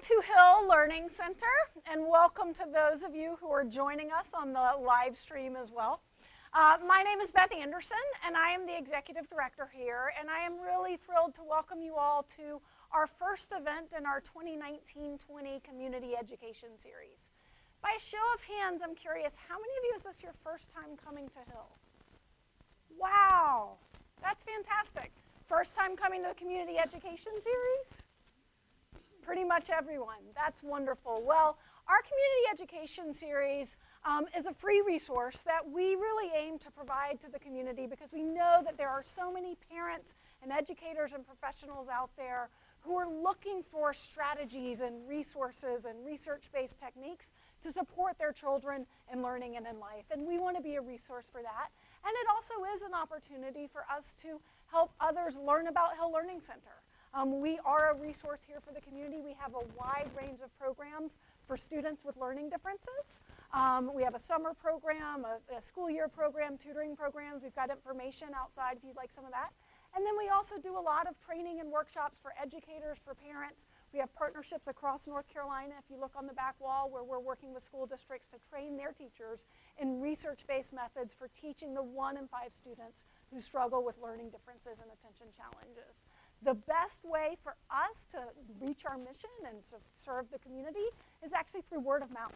to Hill Learning Center, and welcome to those of you who are joining us on the live stream as well. My name is Beth Anderson, and I am the Executive Director here, and I am really thrilled to welcome you all to our first event in our 2019-20 Community Education Series. By a show of hands, I'm curious, how many of you is this your first time coming to Hill? Wow, that's fantastic. First time coming to the Community Education Series? Pretty much everyone. That's wonderful. Well, our Community Education Series is a free resource that we really aim to provide to the community because we know that there are so many parents and educators and professionals out there who are looking for strategies and resources and research-based techniques to support their children in learning and in life. And we want to be a resource for that. And it also is an opportunity for us to help others learn about Hill Learning Center. We are a resource here for the community. We have a wide range of programs for students with learning differences. We have a summer program, a school year program, tutoring programs. We've got information outside if you'd like some of that. And then we also do a lot of training and workshops for educators, for parents. We have partnerships across North Carolina, if you look on the back wall, where we're working with school districts to train their teachers in research-based methods for teaching the 1 in 5 students who struggle with learning differences and attention challenges. The best way for us to reach our mission and to serve the community is actually through word of mouth,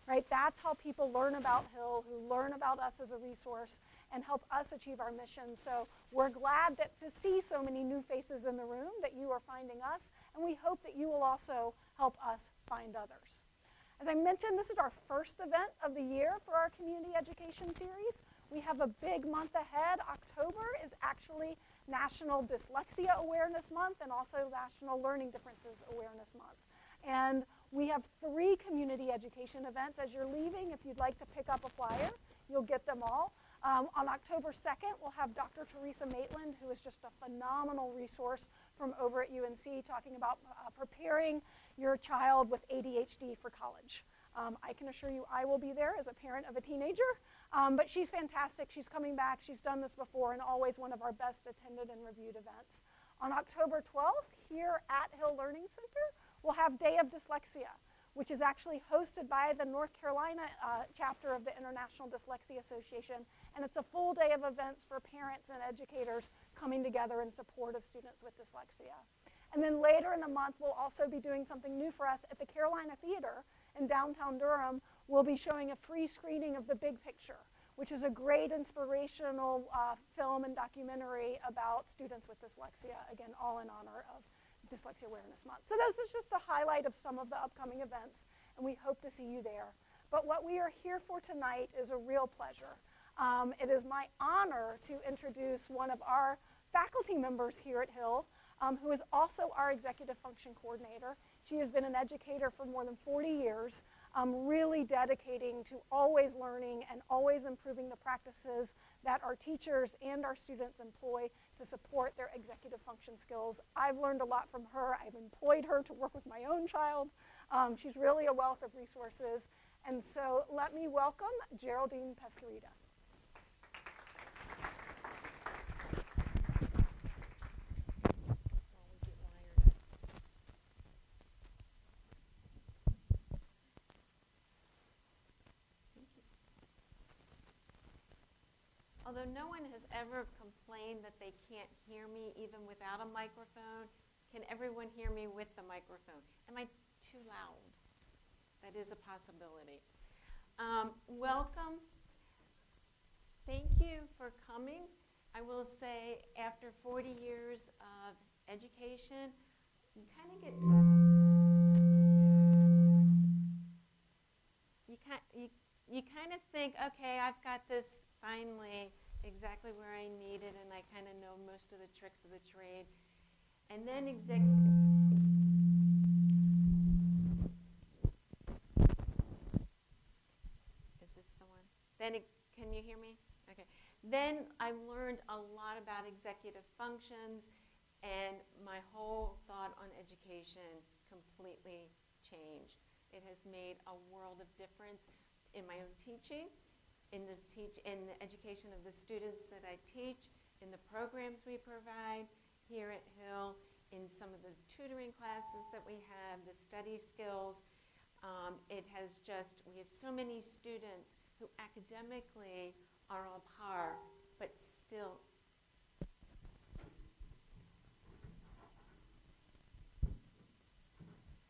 right? That's how people learn about Hill, who learn about us as a resource and help us achieve our mission. So we're glad that to see so many new faces in the room, that you are finding us, and we hope that you will also help us find others. As I mentioned, this is our first event of the year for our Community Education Series. We have a big month ahead. October is actually National Dyslexia Awareness Month and also National Learning Differences Awareness Month. And we have 3 community education events. As you're leaving, if you'd like to pick up a flyer, you'll get them all. On October 2nd, we'll have Dr. Teresa Maitland, who is just a phenomenal resource from over at UNC, talking about preparing your child with ADHD for college. I can assure you I will be there as a parent of a teenager, but she's fantastic. She's coming back. She's done this before and always one of our best attended and reviewed events. On October 12th, here at Hill Learning Center, we'll have Day of Dyslexia, which is actually hosted by the North Carolina chapter of the International Dyslexia Association, and it's a full day of events for parents and educators coming together in support of students with dyslexia. And then later in the month, we'll also be doing something new for us at the Carolina Theater in downtown Durham. We'll be showing a free screening of The Big Picture, which is a great inspirational film and documentary about students with dyslexia, again, all in honor of Dyslexia Awareness Month. So this is just a highlight of some of the upcoming events, and we hope to see you there. But what we are here for tonight is a real pleasure. It is my honor to introduce one of our faculty members here at Hill, who is also our executive function coordinator. She has been an educator for more than 40 years, really dedicating to always learning and always improving the practices that our teachers and our students employ to support their executive function skills. I've learned a lot from her. I've employed her to work with my own child. She's really a wealth of resources. And so let me welcome Geraldine Pesacreta. Although no one has ever complained that they can't hear me even without a microphone, can everyone hear me with the microphone? Am I too loud? That is a possibility. Welcome. Thank you for coming. I will say after 40 years of education, you kind of get to, you kind of think, okay, I've got this finally exactly where I need it, and I kind of know most of the tricks of the trade. And then is this the one? Then can you hear me? Okay. Then I learned a lot about executive functions, and my whole thought on education completely changed. It has made a world of difference in my own teaching, in the education of the students that I teach, in the programs we provide here at Hill, in some of those tutoring classes that we have, the study skills. It has just, we have so many students who academically are on par, but still.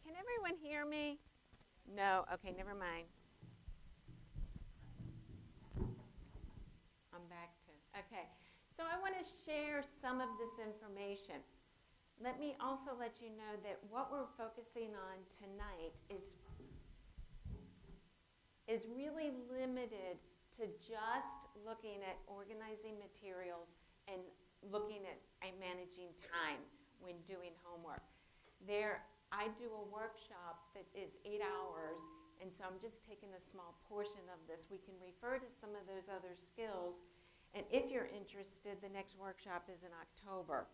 Can everyone hear me? No? Okay, never mind. I'm back to, okay. So I want to share some of this information. Let me also let you know that what we're focusing on tonight is really limited to just looking at organizing materials and looking at managing time when doing homework. I do a workshop that is 8 hours, and so I'm just taking a small portion of this. We can refer to some of those other skills, and if you're interested, the next workshop is in October.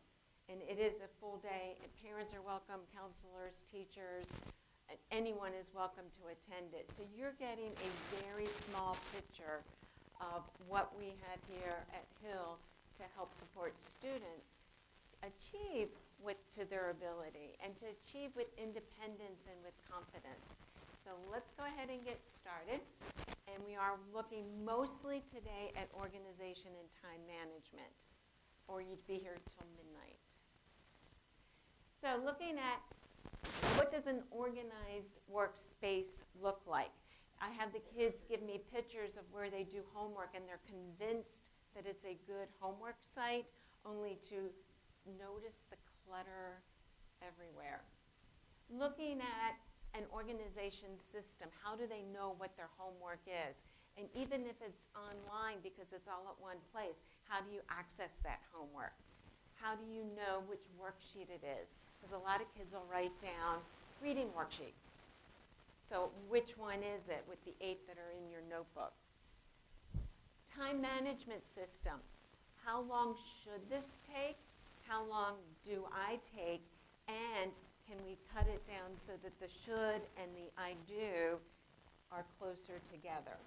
And it is a full day, and parents are welcome, counselors, teachers, and anyone is welcome to attend it. So you're getting a very small picture of what we have here at Hill to help support students achieve to their ability and to achieve with independence and with confidence. So let's go ahead and get started. And we are looking mostly today at organization and time management, or you'd be here till midnight. So looking at what does an organized workspace look like? I have the kids give me pictures of where they do homework, and they're convinced that it's a good homework site, only to notice the clutter everywhere. Looking at an organization system, how do they know what their homework is? And even if it's online because it's all at one place, how do you access that homework? How do you know which worksheet it is? Because a lot of kids will write down reading worksheet. So which one is it with the 8 that are in your notebook? Time management system. How long should this take? How long do I take? And can we cut it down so that the should and the I do are closer together?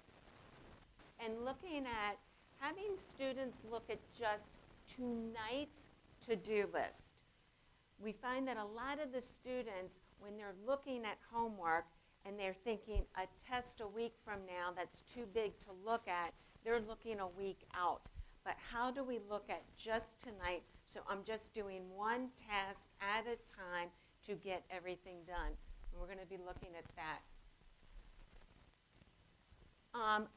And looking at having students look at just tonight's to-do list. We find that a lot of the students, when they're looking at homework and they're thinking a test a week from now that's too big to look at, they're looking a week out. But how do we look at just tonight? So I'm just doing one task at a time to get everything done. And we're going to be looking at that. I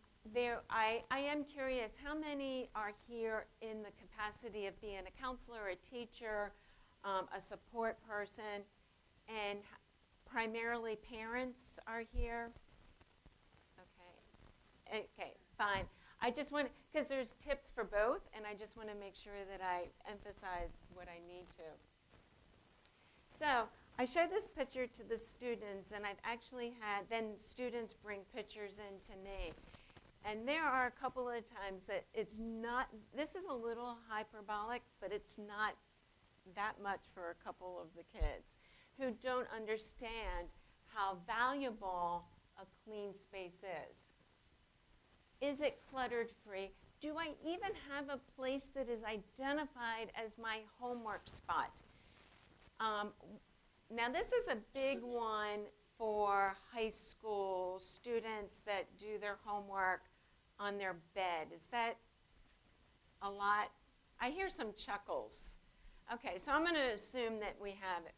am curious, how many are here in the capacity of being a counselor, a teacher, a support person, and primarily parents are here? Okay, fine. I just want, because there's tips for both, and I just want to make sure that I emphasize what I need to. So I show this picture to the students, and I've actually had, then students bring pictures in to me. And there are a couple of times that it's not, this is a little hyperbolic, but it's not that much for a couple of the kids who don't understand how valuable a clean space is. Is it cluttered free? Do I even have a place that is identified as my homework spot? Now this is a big one for high school students that do their homework on their bed. Is that a lot? I hear some chuckles. Okay, so I'm going to assume that we have it.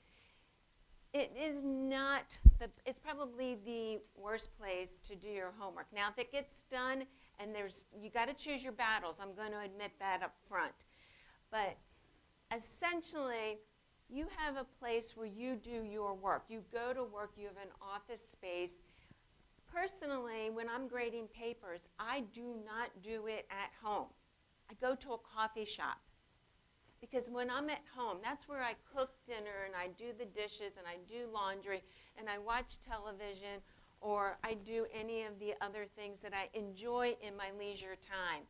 It is not, it's probably the worst place to do your homework. Now, if it gets done and you got to choose your battles, I'm going to admit that up front. But essentially, you have a place where you do your work. You go to work, you have an office space. Personally, when I'm grading papers, I do not do it at home. I go to a coffee shop. Because when I'm at home, that's where I cook dinner and I do the dishes and I do laundry and I watch television or I do any of the other things that I enjoy in my leisure time.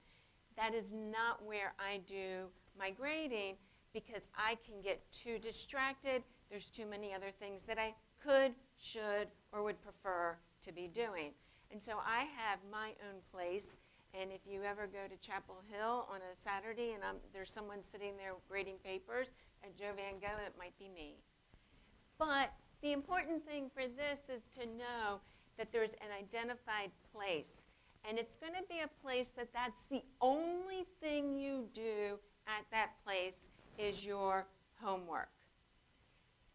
That is not where I do my grading because I can get too distracted. There's too many other things that I could, should, or would prefer to be doing. And so I have my own place, And if you ever go to Chapel Hill on a Saturday and there's someone sitting there grading papers at Joe Van Gogh, it might be me. But the important thing for this is to know that there's an identified place. And it's going to be a place that's the only thing you do at that place is your homework.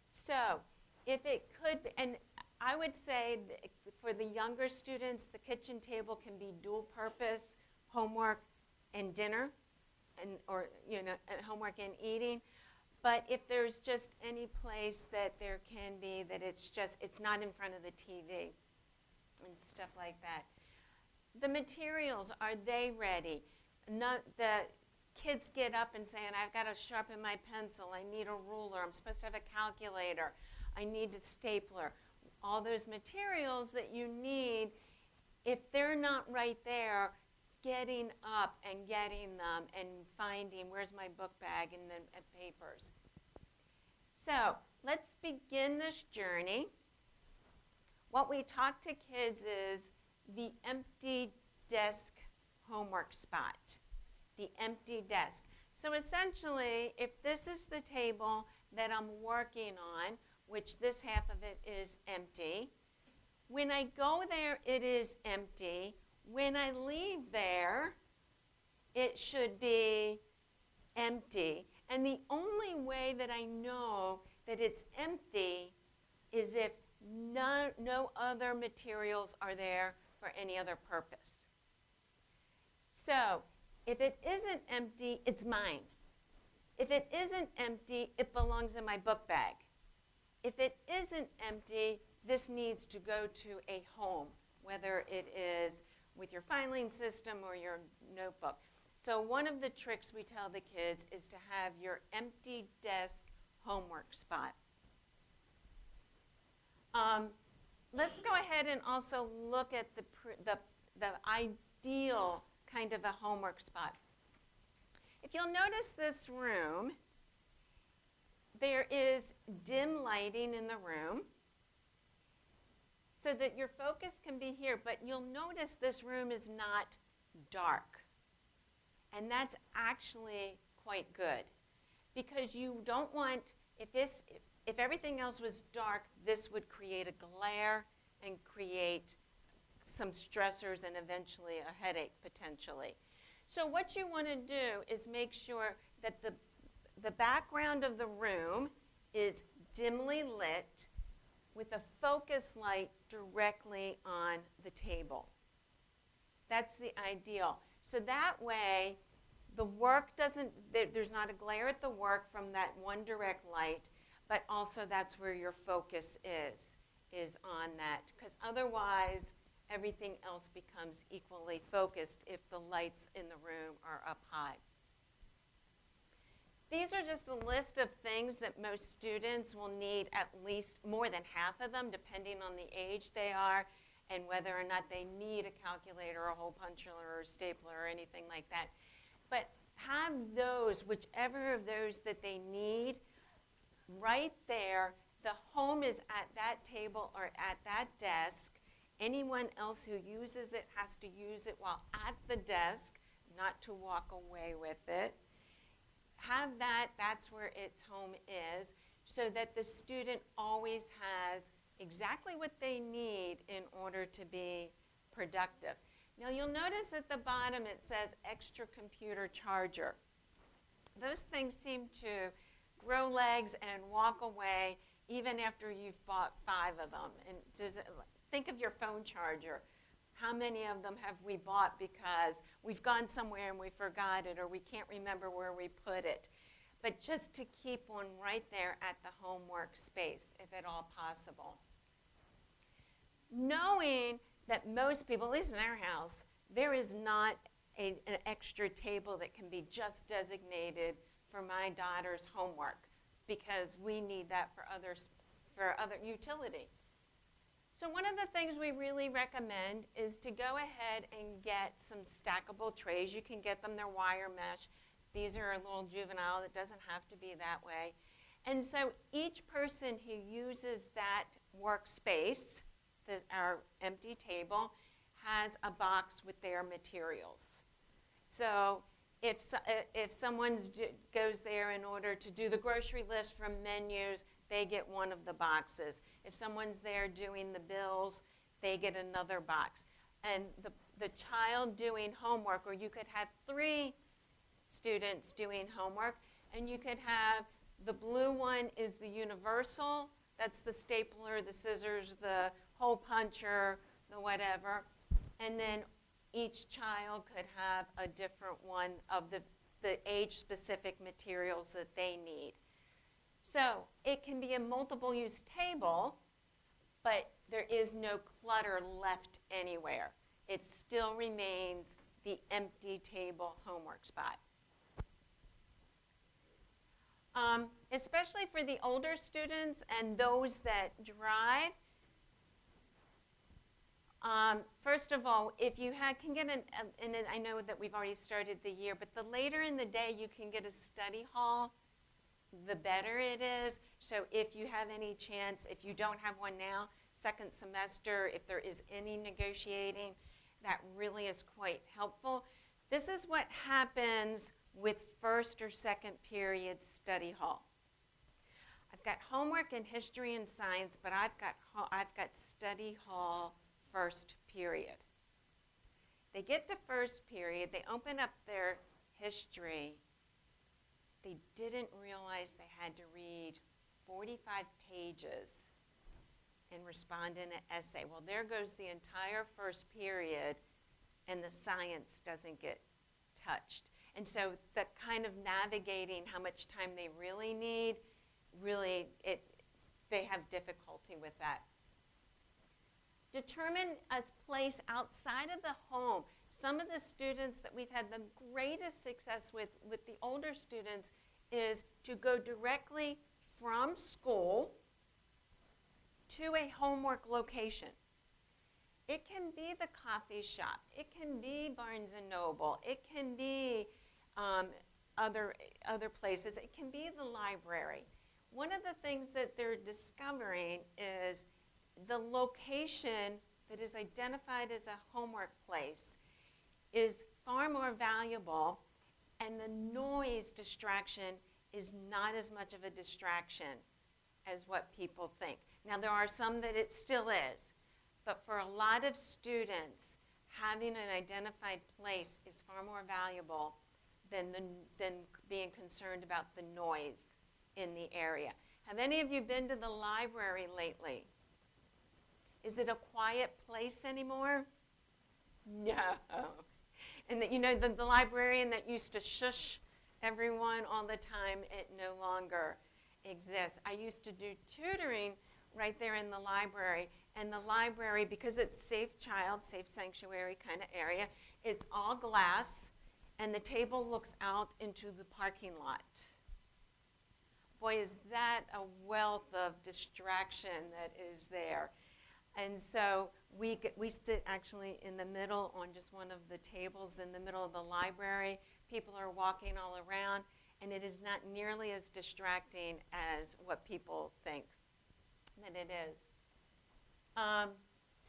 So if it could be, and I would say for the younger students, the kitchen table can be dual purpose, homework and dinner, or homework and eating. But if there's just any place that there can be that it's not in front of the TV and stuff like that. The materials, are they ready? The kids get up and saying, I've got to sharpen my pencil, I need a ruler, I'm supposed to have a calculator, I need a stapler. All those materials that you need, if they're not right there, getting up and getting them and finding, where's my book bag and then papers. So let's begin this journey. What we talk to kids is the empty desk homework spot, the empty desk. So essentially, if this is the table that I'm working on, which this half of it is empty, when I go there, it is empty. When I leave there, it should be empty. And the only way that I know that it's empty is if no other materials are there for any other purpose. So if it isn't empty, it's mine. If it isn't empty, it belongs in my book bag. If it isn't empty, this needs to go to a home, whether it is with your filing system or your notebook. So one of the tricks we tell the kids is to have your empty desk homework spot. Let's go ahead and also look at the ideal kind of a homework spot. If you'll notice this room, there is dim lighting in the room so that your focus can be here, but you'll notice this room is not dark. And that's actually quite good because you don't want, if everything else was dark, this would create a glare and create some stressors and eventually a headache potentially. So what you want to do is make sure that the background of the room is dimly lit with a focus light directly on the table. That's the ideal. So that way, the work there's not a glare at the work from that one direct light, but also that's where your focus is on that. Because otherwise, everything else becomes equally focused if the lights in the room are up high. These are just a list of things that most students will need, at least more than half of them, depending on the age they are and whether or not they need a calculator, a hole puncher, or a stapler, or anything like that. But have those, whichever of those that they need, right there. The home is at that table or at that desk. Anyone else who uses it has to use it while at the desk, not to walk away with it. Have that's where its home is, so that the student always has exactly what they need in order to be productive. Now you'll notice at the bottom it says extra computer charger. Those things seem to grow legs and walk away even after you've bought 5 of them. And think of your phone charger. How many of them have we bought because we've gone somewhere and we forgot it, or we can't remember where we put it? But just to keep one right there at the homework space, if at all possible. Knowing that most people, at least in our house, there is not an extra table that can be just designated for my daughter's homework, because we need that for other utility. So one of the things we really recommend is to go ahead and get some stackable trays. You can get them, they're wire mesh. These are a little juvenile, it doesn't have to be that way. And so each person who uses that workspace, our empty table, has a box with their materials. So if someone goes there in order to do the grocery list from menus, they get one of the boxes. If someone's there doing the bills, they get another box. And the child doing homework, or you could have 3 students doing homework, and you could have the blue one is the universal, that's the stapler, the scissors, the hole puncher, the whatever, and then each child could have a different one of the age-specific materials that they need. So it can be a multiple-use table, but there is no clutter left anywhere. It still remains the empty table homework spot. Especially for the older students and those that drive, first of all, if you can get and I know that we've already started the year, but the later in the day you can get a study hall, the better it is. So if you have any chance, if you don't have one now, second semester, if there is any negotiating, that really is quite helpful. This is what happens with first or second period study hall. I've got homework in history and science, but I've got study hall first period. They get to first period, they open up their history. They didn't realize they had to read 45 pages and respond in an essay. Well, there goes the entire first period, and the science doesn't get touched. And so the kind of navigating how much time they really need, they have difficulty with that. Determine a place outside of the home. Some of the students that we've had the greatest success with the older students is to go directly from school to a homework location. It can be the coffee shop. It can be Barnes & Noble. It can be other places. It can be the library. One of the things that they're discovering is the location that is identified as a homework place is far more valuable, and the noise distraction is not as much of a distraction as what people think. Now, there are some that it still is, but for a lot of students, having an identified place is far more valuable than being concerned about the noise in the area. Have any of you been to the library lately? Is it a quiet place anymore? No. And that, you know, the librarian that used to shush everyone all the time, it no longer exists. I used to do tutoring right there in the library, and the library, because it's safe child, safe sanctuary kind of area, it's all glass, and the table looks out into the parking lot. Boy, is that a wealth of distraction that is there. And so we sit actually in the middle on just one of the tables in the middle of the library. People are walking all around, and it is not nearly as distracting as what people think that it is.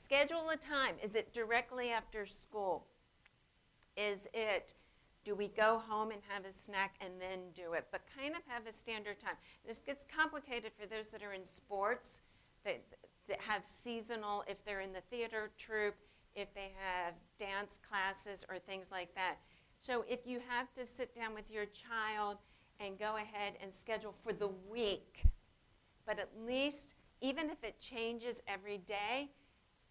Schedule a time. Is it directly after school? Do we go home and have a snack and then do it? But kind of have a standard time. This gets complicated for those that are in sports, that have seasonal, if they're in the theater troupe, if they have dance classes or things like that. So if you have to sit down with your child and go ahead and schedule for the week, but at least, even if it changes every day,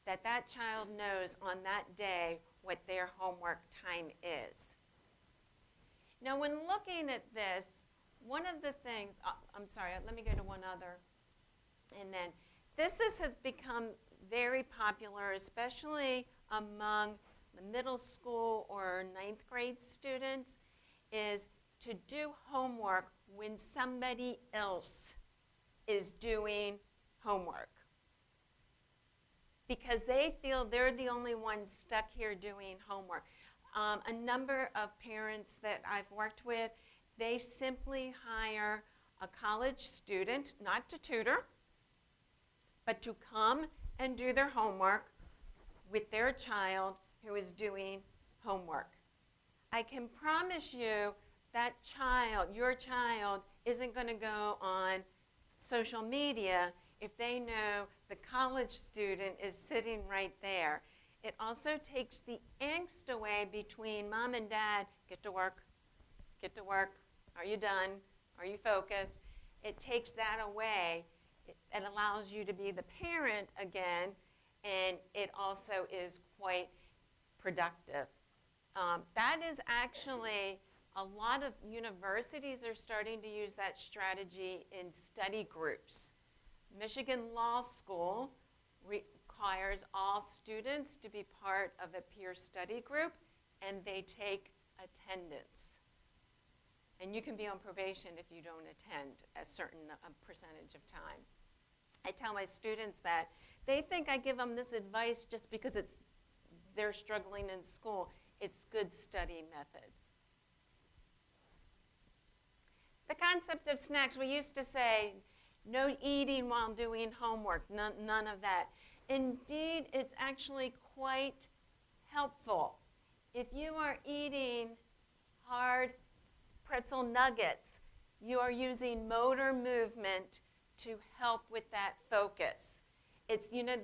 that child knows on that day what their homework time is. Now, when looking at this, one of the things, I'm sorry, let me go to one other, and then this has become very popular, especially among the middle school or 9th grade students, is to do homework when somebody else is doing homework, because they feel they're the only ones stuck here doing homework. A number of parents that I've worked with, they simply hire a college student, not to tutor, but to come and do their homework with their child who is doing homework. I can promise you that child, your child, isn't going to go on social media if they know the college student is sitting right there. It also takes the angst away between mom and dad. Get to work, are you done, are you focused? It takes that away. It allows you to be the parent again, and it also is quite productive. That is actually, a lot of universities are starting to use that strategy in study groups. Michigan Law School requires all students to be part of a peer study group, and they take attendance. And you can be on probation if you don't attend a certain percentage of time. I tell my students that they think I give them this advice just because they're struggling in school. It's good study methods. The concept of snacks, we used to say, no eating while doing homework, none of that. Indeed, it's actually quite helpful. If you are eating hard pretzel nuggets, you are using motor movement to help with that focus. It's, you know,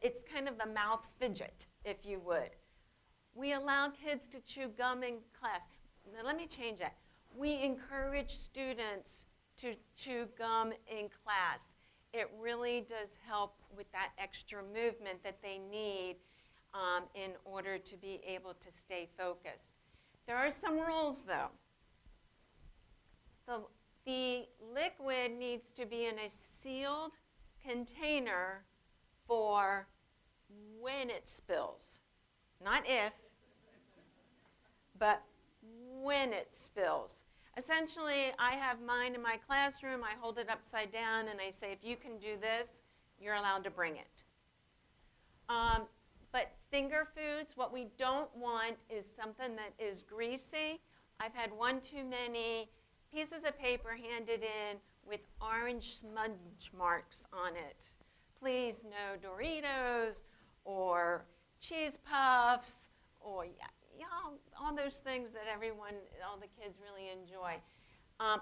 it's kind of the mouth fidget, if you would. We allow kids to chew gum in class. Now, let me change that. We encourage students to chew gum in class. It really does help with that extra movement that they need in order to be able to stay focused. There are some rules, though. The liquid needs to be in a sealed container for when it spills. Not if, but when it spills. Essentially, I have mine in my classroom. I hold it upside down, and I say, if you can do this, you're allowed to bring it. But finger foods, what we don't want is something that is greasy. I've had one too many pieces of paper handed in with orange smudge marks on it. Please, no Doritos or cheese puffs or all those things that all the kids really enjoy.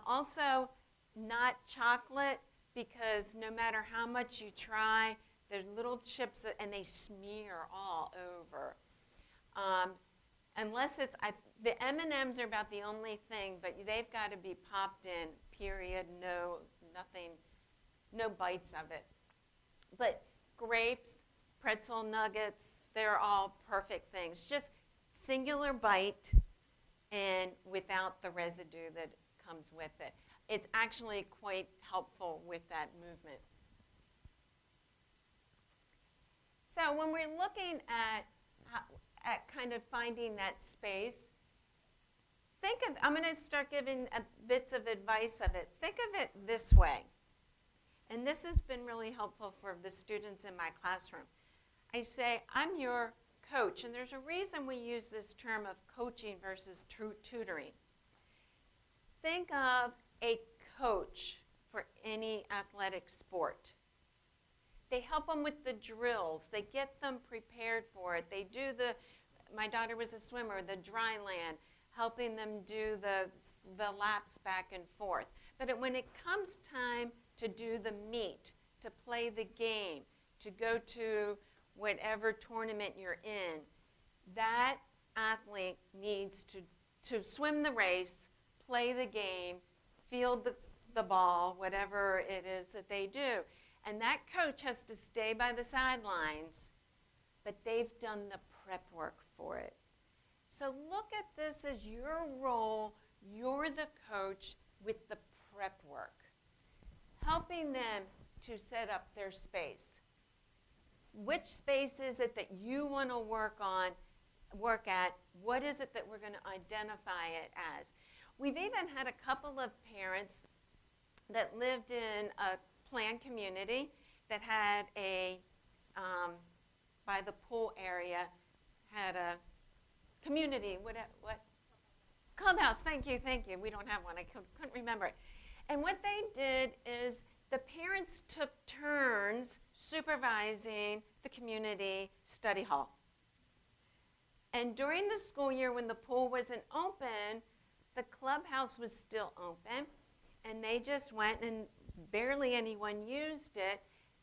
Also, not chocolate, because no matter how much you try, there's little chips and they smear all over. Unless it's, the M&Ms are about the only thing, but they've got to be popped in, period, nothing, no bites of it. But grapes, pretzel nuggets, they're all perfect things. Just singular bite and without the residue that comes with it. It's actually quite helpful with that movement. So when we're looking at kind of finding that space, I'm going to start giving bits of advice of it. Think of it this way. And this has been really helpful for the students in my classroom. I say, I'm your coach, and there's a reason we use this term of coaching versus tutoring. Think of a coach for any athletic sport. They help them with the drills. They get them prepared for it. They do my daughter was a swimmer, the dry land, helping them do the laps back and forth. But when it comes time to do the meet, to play the game, to go to whatever tournament you're in, that athlete needs to swim the race, play the game, field the ball, whatever it is that they do. And that coach has to stay by the sidelines, but they've done the prep work for it. So look at this as your role. You're the coach with the prep work, helping them to set up their space. Which space is it that you want to work at? What is it that we're going to identify it as? We've even had a couple of parents that lived in a planned community that had by the pool area, had a community, what? Clubhouse, thank you. We don't have one, I couldn't remember it. And what they did is the parents took turns supervising the community study hall. And during the school year when the pool wasn't open, the clubhouse was still open, and they just went and barely anyone used it.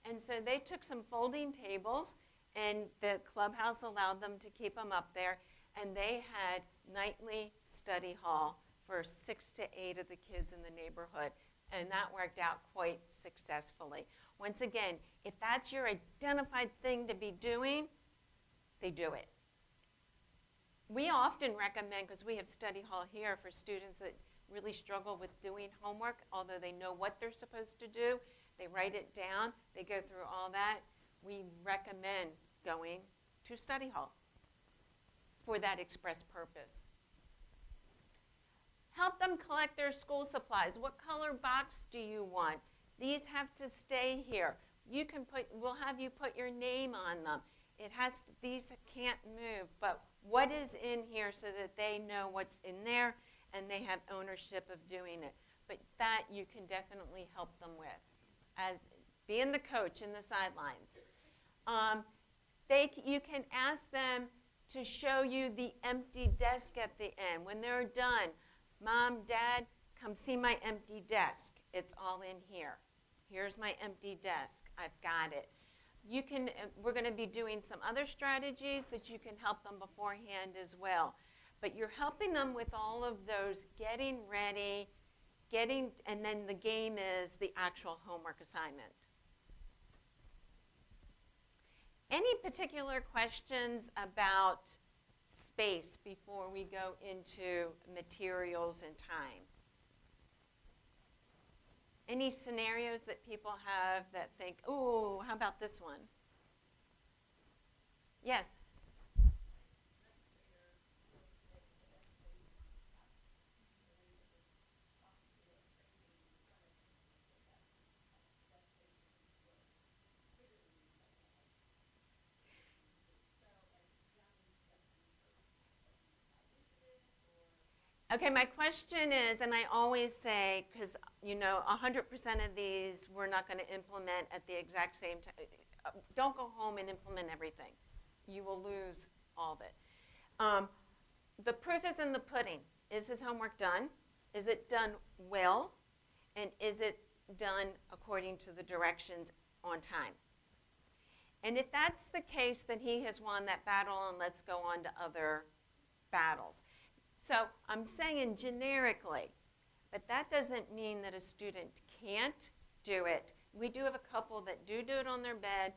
And so they took some folding tables, and the clubhouse allowed them to keep them up there, and they had nightly study hall for 6 to 8 of the kids in the neighborhood, and that worked out quite successfully. Once again, if that's your identified thing to be doing, they do it. We often recommend, because we have study hall here for students that really struggle with doing homework, although they know what they're supposed to do, they write it down, they go through all that, we recommend going to study hall for that express purpose. Help them collect their school supplies. What color box do you want? These have to stay here. You can we'll have you put your name on them. These can't move, but what is in here so that they know what's in there and they have ownership of doing it. But that you can definitely help them with, as being the coach in the sidelines. You can ask them to show you the empty desk at the end. When they're done, Mom, Dad, come see my empty desk. It's all in here. Here's my empty desk. I've got it. We're going to be doing some other strategies that you can help them beforehand as well. But you're helping them with all of those, getting ready, and then the game is the actual homework assignment. Any particular questions about space before we go into materials and time? Any scenarios that people have that think, oh, how about this one? Yes? Okay, my question is, and I always say, because 100% of these we're not going to implement at the exact same time. Don't go home and implement everything. You will lose all of it. The proof is in the pudding. Is his homework done? Is it done well? And is it done according to the directions on time? And if that's the case, then he has won that battle, and let's go on to other battles. So I'm saying generically, but that doesn't mean that a student can't do it. We do have a couple that do it on their bed.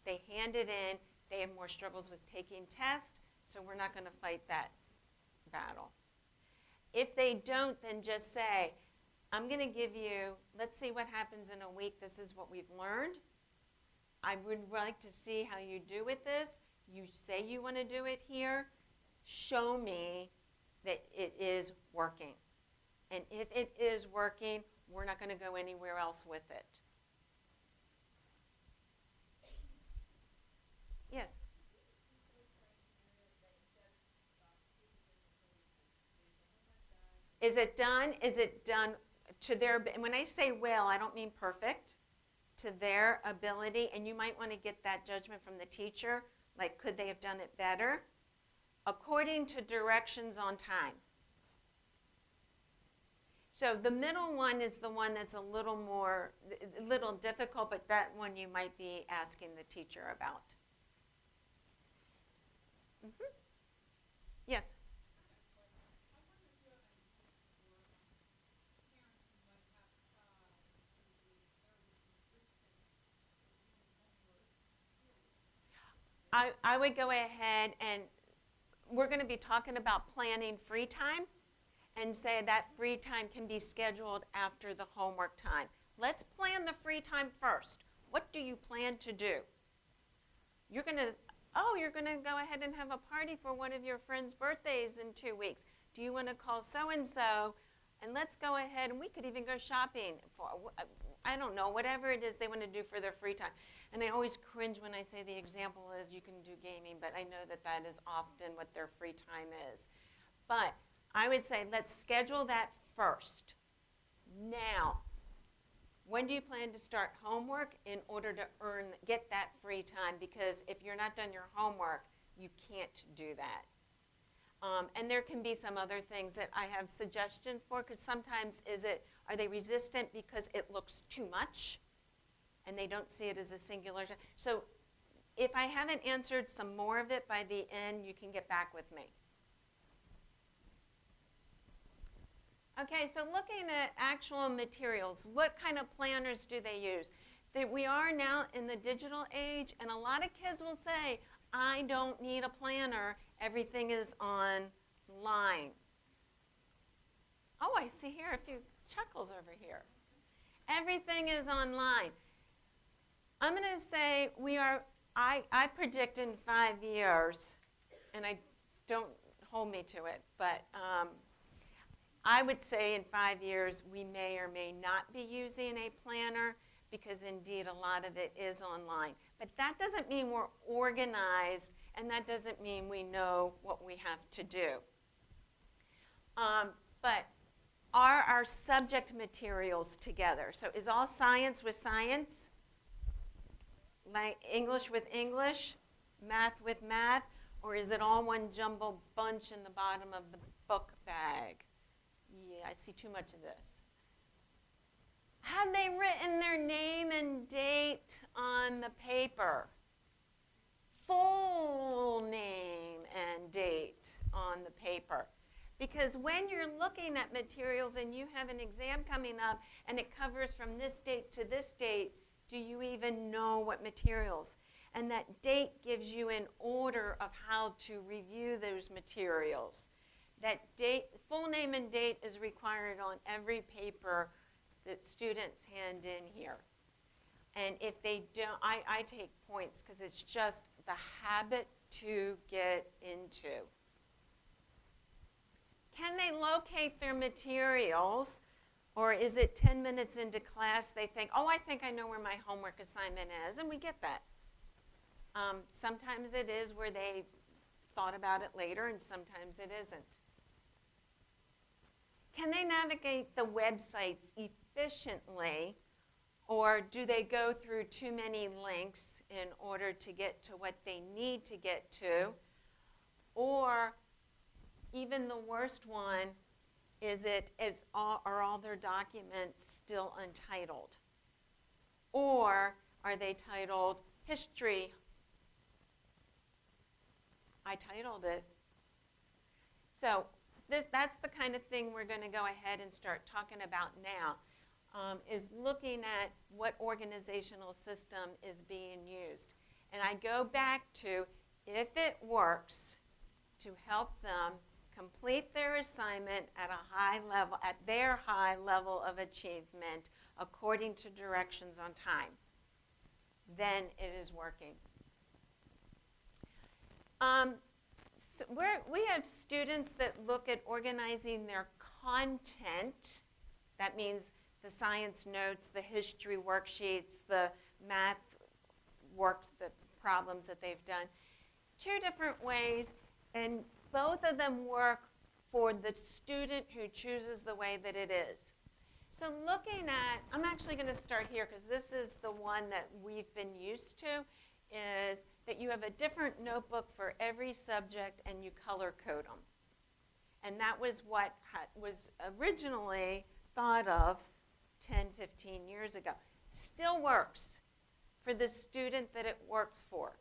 They hand it in. They have more struggles with taking tests, so we're not going to fight that battle. If they don't, then just say, I'm going to give you, let's see what happens in a week. This is what we've learned. I would like to see how you do with this. You say you want to do it here. Show me that it is working. And if it is working, we're not going to go anywhere else with it. Yes? Is it done? Is it done to their, and when I say well, I don't mean perfect, to their ability, and you might want to get that judgment from the teacher, like could they have done it better? According to directions on time. So the middle one is the one that's a little difficult, but that one you might be asking the teacher about. Mm-hmm. Yes? I would go ahead, and we're going to be talking about planning free time, and say that free time can be scheduled after the homework time. Let's plan the free time first. What do you plan to do? You're going to go ahead and have a party for one of your friends' birthdays in 2 weeks. Do you want to call so-and-so, and let's go ahead, and we could even go shopping for, I don't know, whatever it is they want to do for their free time. And I always cringe when I say the example is you can do gaming, but I know that that is often what their free time is. But I would say let's schedule that first. Now, when do you plan to start homework in order to get that free time? Because if you're not done your homework, you can't do that. And there can be some other things that I have suggestions for, because sometimes are they resistant because it looks too much and they don't see it as a singular? So if I haven't answered some more of it by the end, you can get back with me. Okay, so looking at actual materials, what kind of planners do they use? We are now in the digital age, and a lot of kids will say, I don't need a planner, everything is online. Oh, I see here a few chuckles over here. Everything is online. I'm going to say I predict in 5 years, and don't hold me to it, but I would say in 5 years we may or may not be using a planner, because indeed a lot of it is online. But that doesn't mean we're organized, and that doesn't mean we know what we have to do. But are our subject materials together? So is all science with science? Like English with English? Math with math? Or is it all one jumbled bunch in the bottom of the book bag? Yeah, I see too much of this. Have they written their name and date on the paper? Full name and date on the paper. Because when you're looking at materials and you have an exam coming up and it covers from this date to this date, do you even know what materials? And that date gives you an order of how to review those materials. That date, full name and date, is required on every paper that students hand in here. And if they don't, I take points because it's just the habit to get into. Can they locate their materials? Or is it 10 minutes into class they think, oh, I think I know where my homework assignment is, and we get that. Sometimes it is where they thought about it later, and sometimes it isn't. Can they navigate the websites efficiently, or do they go through too many links in order to get to what they need to get to? Or even the worst one, are all their documents still untitled? Or are they titled history? I titled it. So that's the kind of thing we're going to go ahead and start talking about now, is looking at what organizational system is being used. And I go back to, if it works to help them complete their assignment at a high level, at their high level of achievement, according to directions on time, then it is working. So we have students that look at organizing their content. That means the science notes, the history worksheets, the math work, the problems that they've done. 2 different ways, and both of them work for the student who chooses the way that it is. So looking at, I'm actually going to start here because this is the one that we've been used to, is that you have a different notebook for every subject and you color code them. And that was what was originally thought of 10, 15 years ago. Still works for the student that it works for.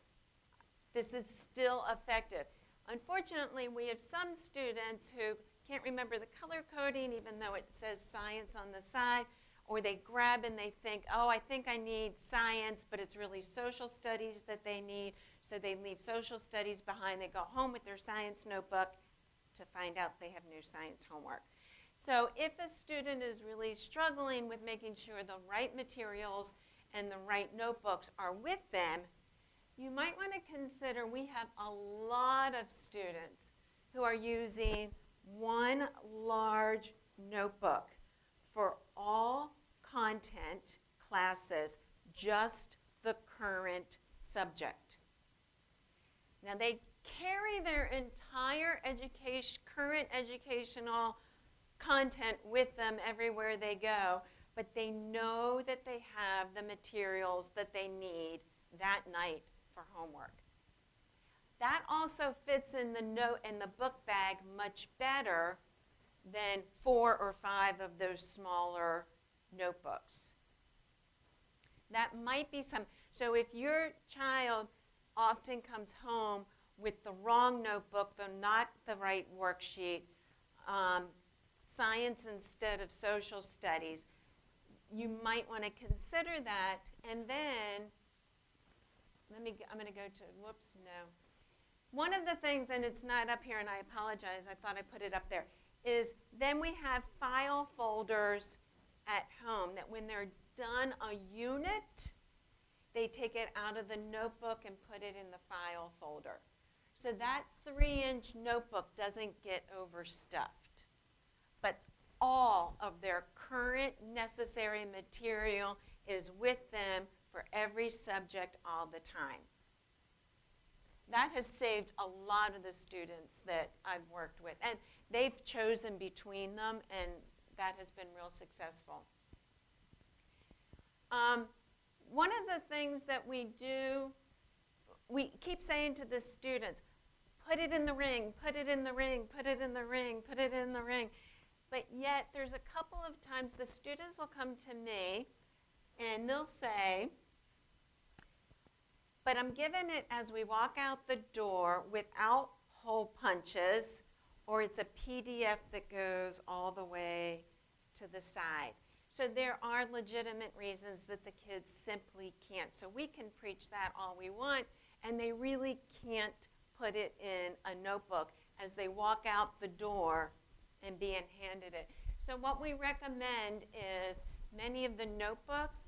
This is still effective. Unfortunately, we have some students who can't remember the color coding even though it says science on the side, or they grab and they think, oh, I think I need science, but it's really social studies that they need, so they leave social studies behind. They go home with their science notebook to find out they have new science homework. So if a student is really struggling with making sure the right materials and the right notebooks are with them, you might want to consider, we have a lot of students who are using one large notebook for all content classes, just the current subject. Now they carry their entire current educational content with them everywhere they go, but they know that they have the materials that they need that night for homework. That also fits in the book bag much better than 4 or 5 of those smaller notebooks. That might be so if your child often comes home with the wrong notebook, not the right worksheet, science instead of social studies, you might want to consider that. And then, I'm going to go to, whoops, no. One of the things, and it's not up here, and I apologize, I thought I put it up there, is then we have file folders at home that when they're done a unit, they take it out of the notebook and put it in the file folder. So that 3-inch notebook doesn't get overstuffed. But all of their current necessary material is with them for every subject all the time. That has saved a lot of the students that I've worked with. And they've chosen between them, and that has been real successful. One of the things that we do, we keep saying to the students, put it in the ring, put it in the ring, put it in the ring, put it in the ring. But yet there's a couple of times the students will come to me and they'll say, but I'm given it as we walk out the door without hole punches, or it's a PDF that goes all the way to the side. So there are legitimate reasons that the kids simply can't. So we can preach that all we want, and they really can't put it in a notebook as they walk out the door and being handed it. So what we recommend is many of the notebooks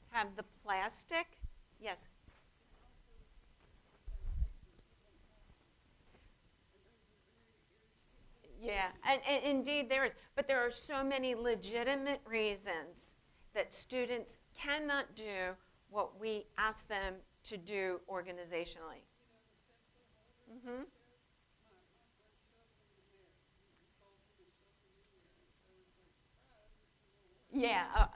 have the plastic. Yes? Yeah, and indeed there is. But there are so many legitimate reasons that students cannot do what we ask them to do organizationally. Mm-hmm. Yeah,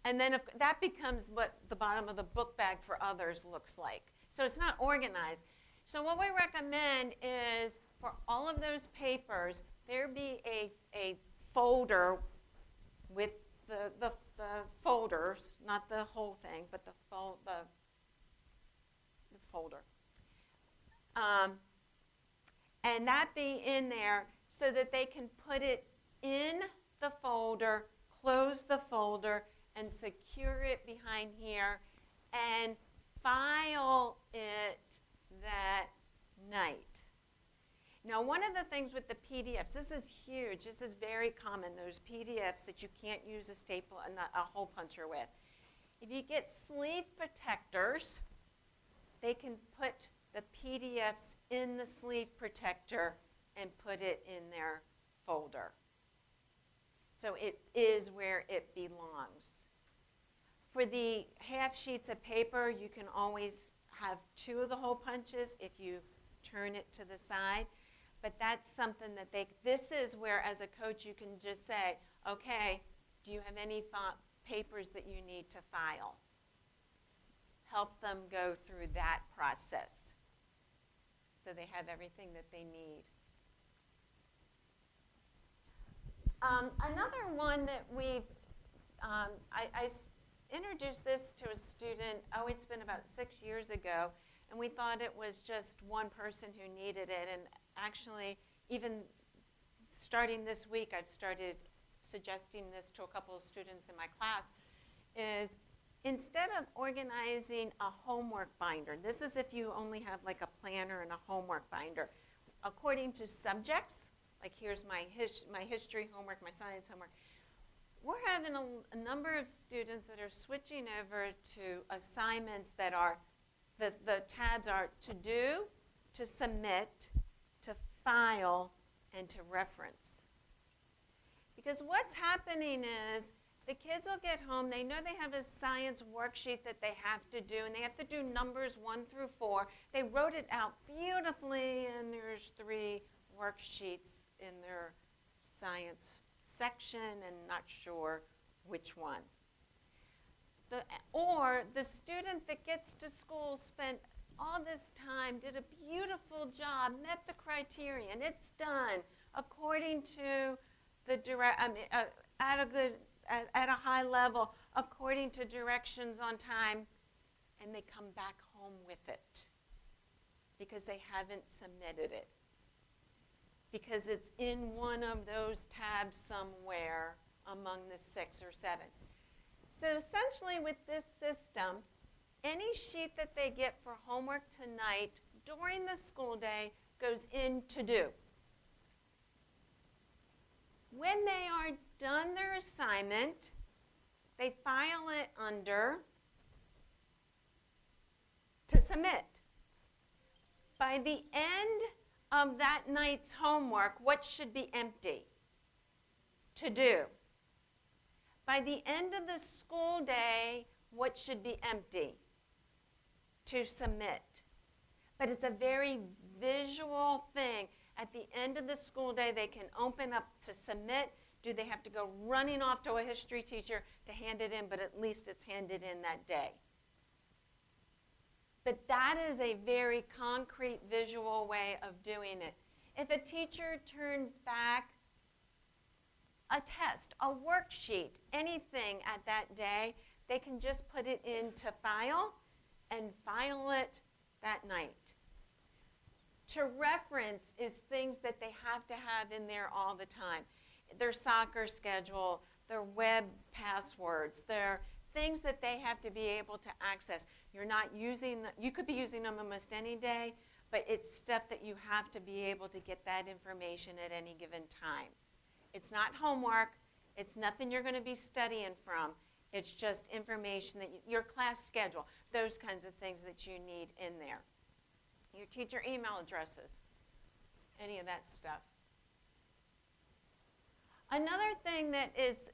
and then if that becomes what the bottom of the book bag for others looks like. So it's not organized. So what we recommend is for all of those papers, there be a folder with the folders, not the whole thing, but the folder. And that be in there so that they can put it in the folder, close the folder, and secure it behind here, and file it that night. Now, one of the things with the PDFs, this is huge, this is very common, those PDFs that you can't use a staple and a hole puncher with. If you get sleeve protectors, they can put the PDFs in the sleeve protector and put it in their folder. So it is where it belongs. For the half sheets of paper, you can always have 2 of the hole punches if you turn it to the side. But that's something that this is where as a coach you can just say, okay, do you have any papers that you need to file? Help them go through that process so they have everything that they need. Another one that we've, I introduced this to a student, it's been about 6 years ago, and we thought it was just one person who needed it. And actually, even starting this week, I've started suggesting this to a couple of students in my class, is instead of organizing a homework binder, this is if you only have like a planner and a homework binder, according to subjects, like here's my history homework, my science homework, we're having a number of students that are switching over to assignments that are, the tabs are to do, to submit, to file, and to reference. Because what's happening is the kids will get home, they know they have a science worksheet that they have to do, and they have to do numbers 1 through 4. They wrote it out beautifully, and there's 3 worksheets in their science section and not sure which one. Or the student that gets to school spent all this time, did a beautiful job, met the criterion, it's done according to the at a high level, according to directions on time, and they come back home with it because they haven't submitted it, because it's in one of those tabs somewhere among the 6 or 7. So essentially with this system, any sheet that they get for homework tonight during the school day goes in to do. When they are done their assignment, they file it under to submit. By the end of that night's homework, what should be empty? To do. By the end of the school day, what should be empty? To submit. But it's a very visual thing. At the end of the school day, they can open up to submit. Do they have to go running off to a history teacher to hand it in? But at least it's handed in that day. But that is a very concrete visual way of doing it. If a teacher turns back a test, a worksheet, anything at that day, they can just put it into file and file it that night. To reference is things that they have to have in there all the time. Their soccer schedule, their web passwords, their things that they have to be able to access. You're not using them, you could be using them almost any day, but it's stuff that you have to be able to get that information at any given time. It's not homework. It's nothing you're going to be studying from. It's just information that your class schedule, those kinds of things that you need in there. Your teacher email addresses, any of that stuff. Another thing that is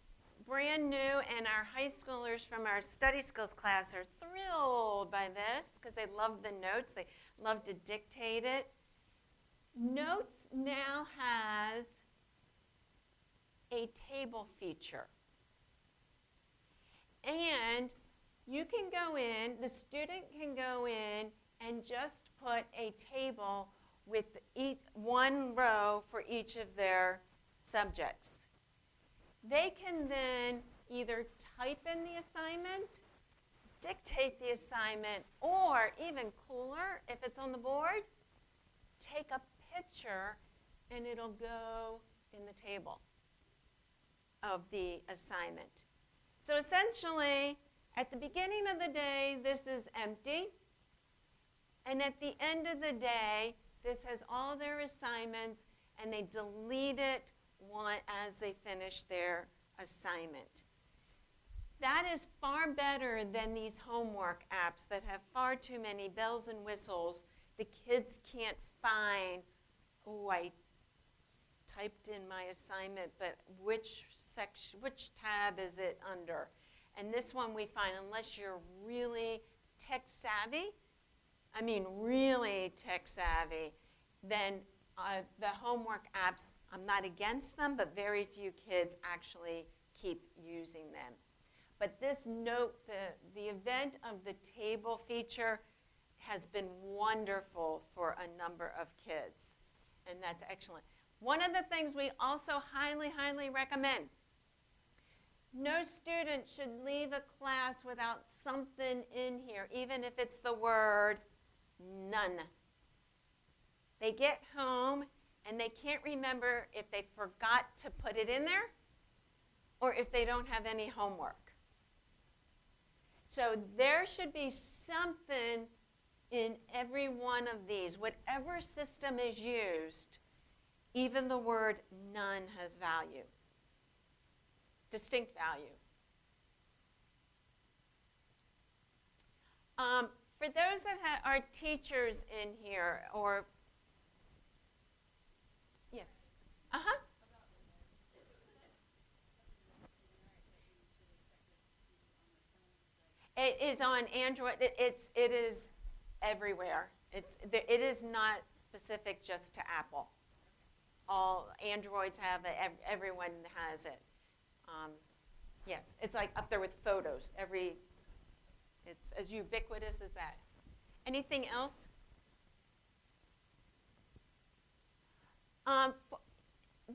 brand new, and our high schoolers from our study skills class are thrilled by this because they love the notes. They love to dictate it. Notes now has a table feature. And you can go in, the student can go in and just put a table with one row for each of their subjects. They can then either type in the assignment, dictate the assignment, or even cooler, if it's on the board, take a picture and it'll go in the table of the assignment. So essentially, at the beginning of the day, this is empty. And at the end of the day, this has all their assignments, and they delete it as they finish their assignment. That is far better than these homework apps that have far too many bells and whistles. The kids can't find, oh, I typed in my assignment, but which tab is it under? And this one we find, unless you're really tech savvy, I mean really tech savvy, then the homework apps, I'm not against them, but very few kids actually keep using them. But this note, the event of the table feature has been wonderful for a number of kids, and that's excellent. One of the things we also highly, highly recommend, no student should leave a class without something in here, even if it's the word none. They get home and they can't remember if they forgot to put it in there or if they don't have any homework. So there should be something in every one of these. Whatever system is used, even the word none has value, distinct value. For those that are teachers in here, or yes, it is on Android. It is everywhere. It is not specific just to Apple. All Androids have it. Everyone has it. Yes, it's like up there with photos. It's as ubiquitous as that. Anything else?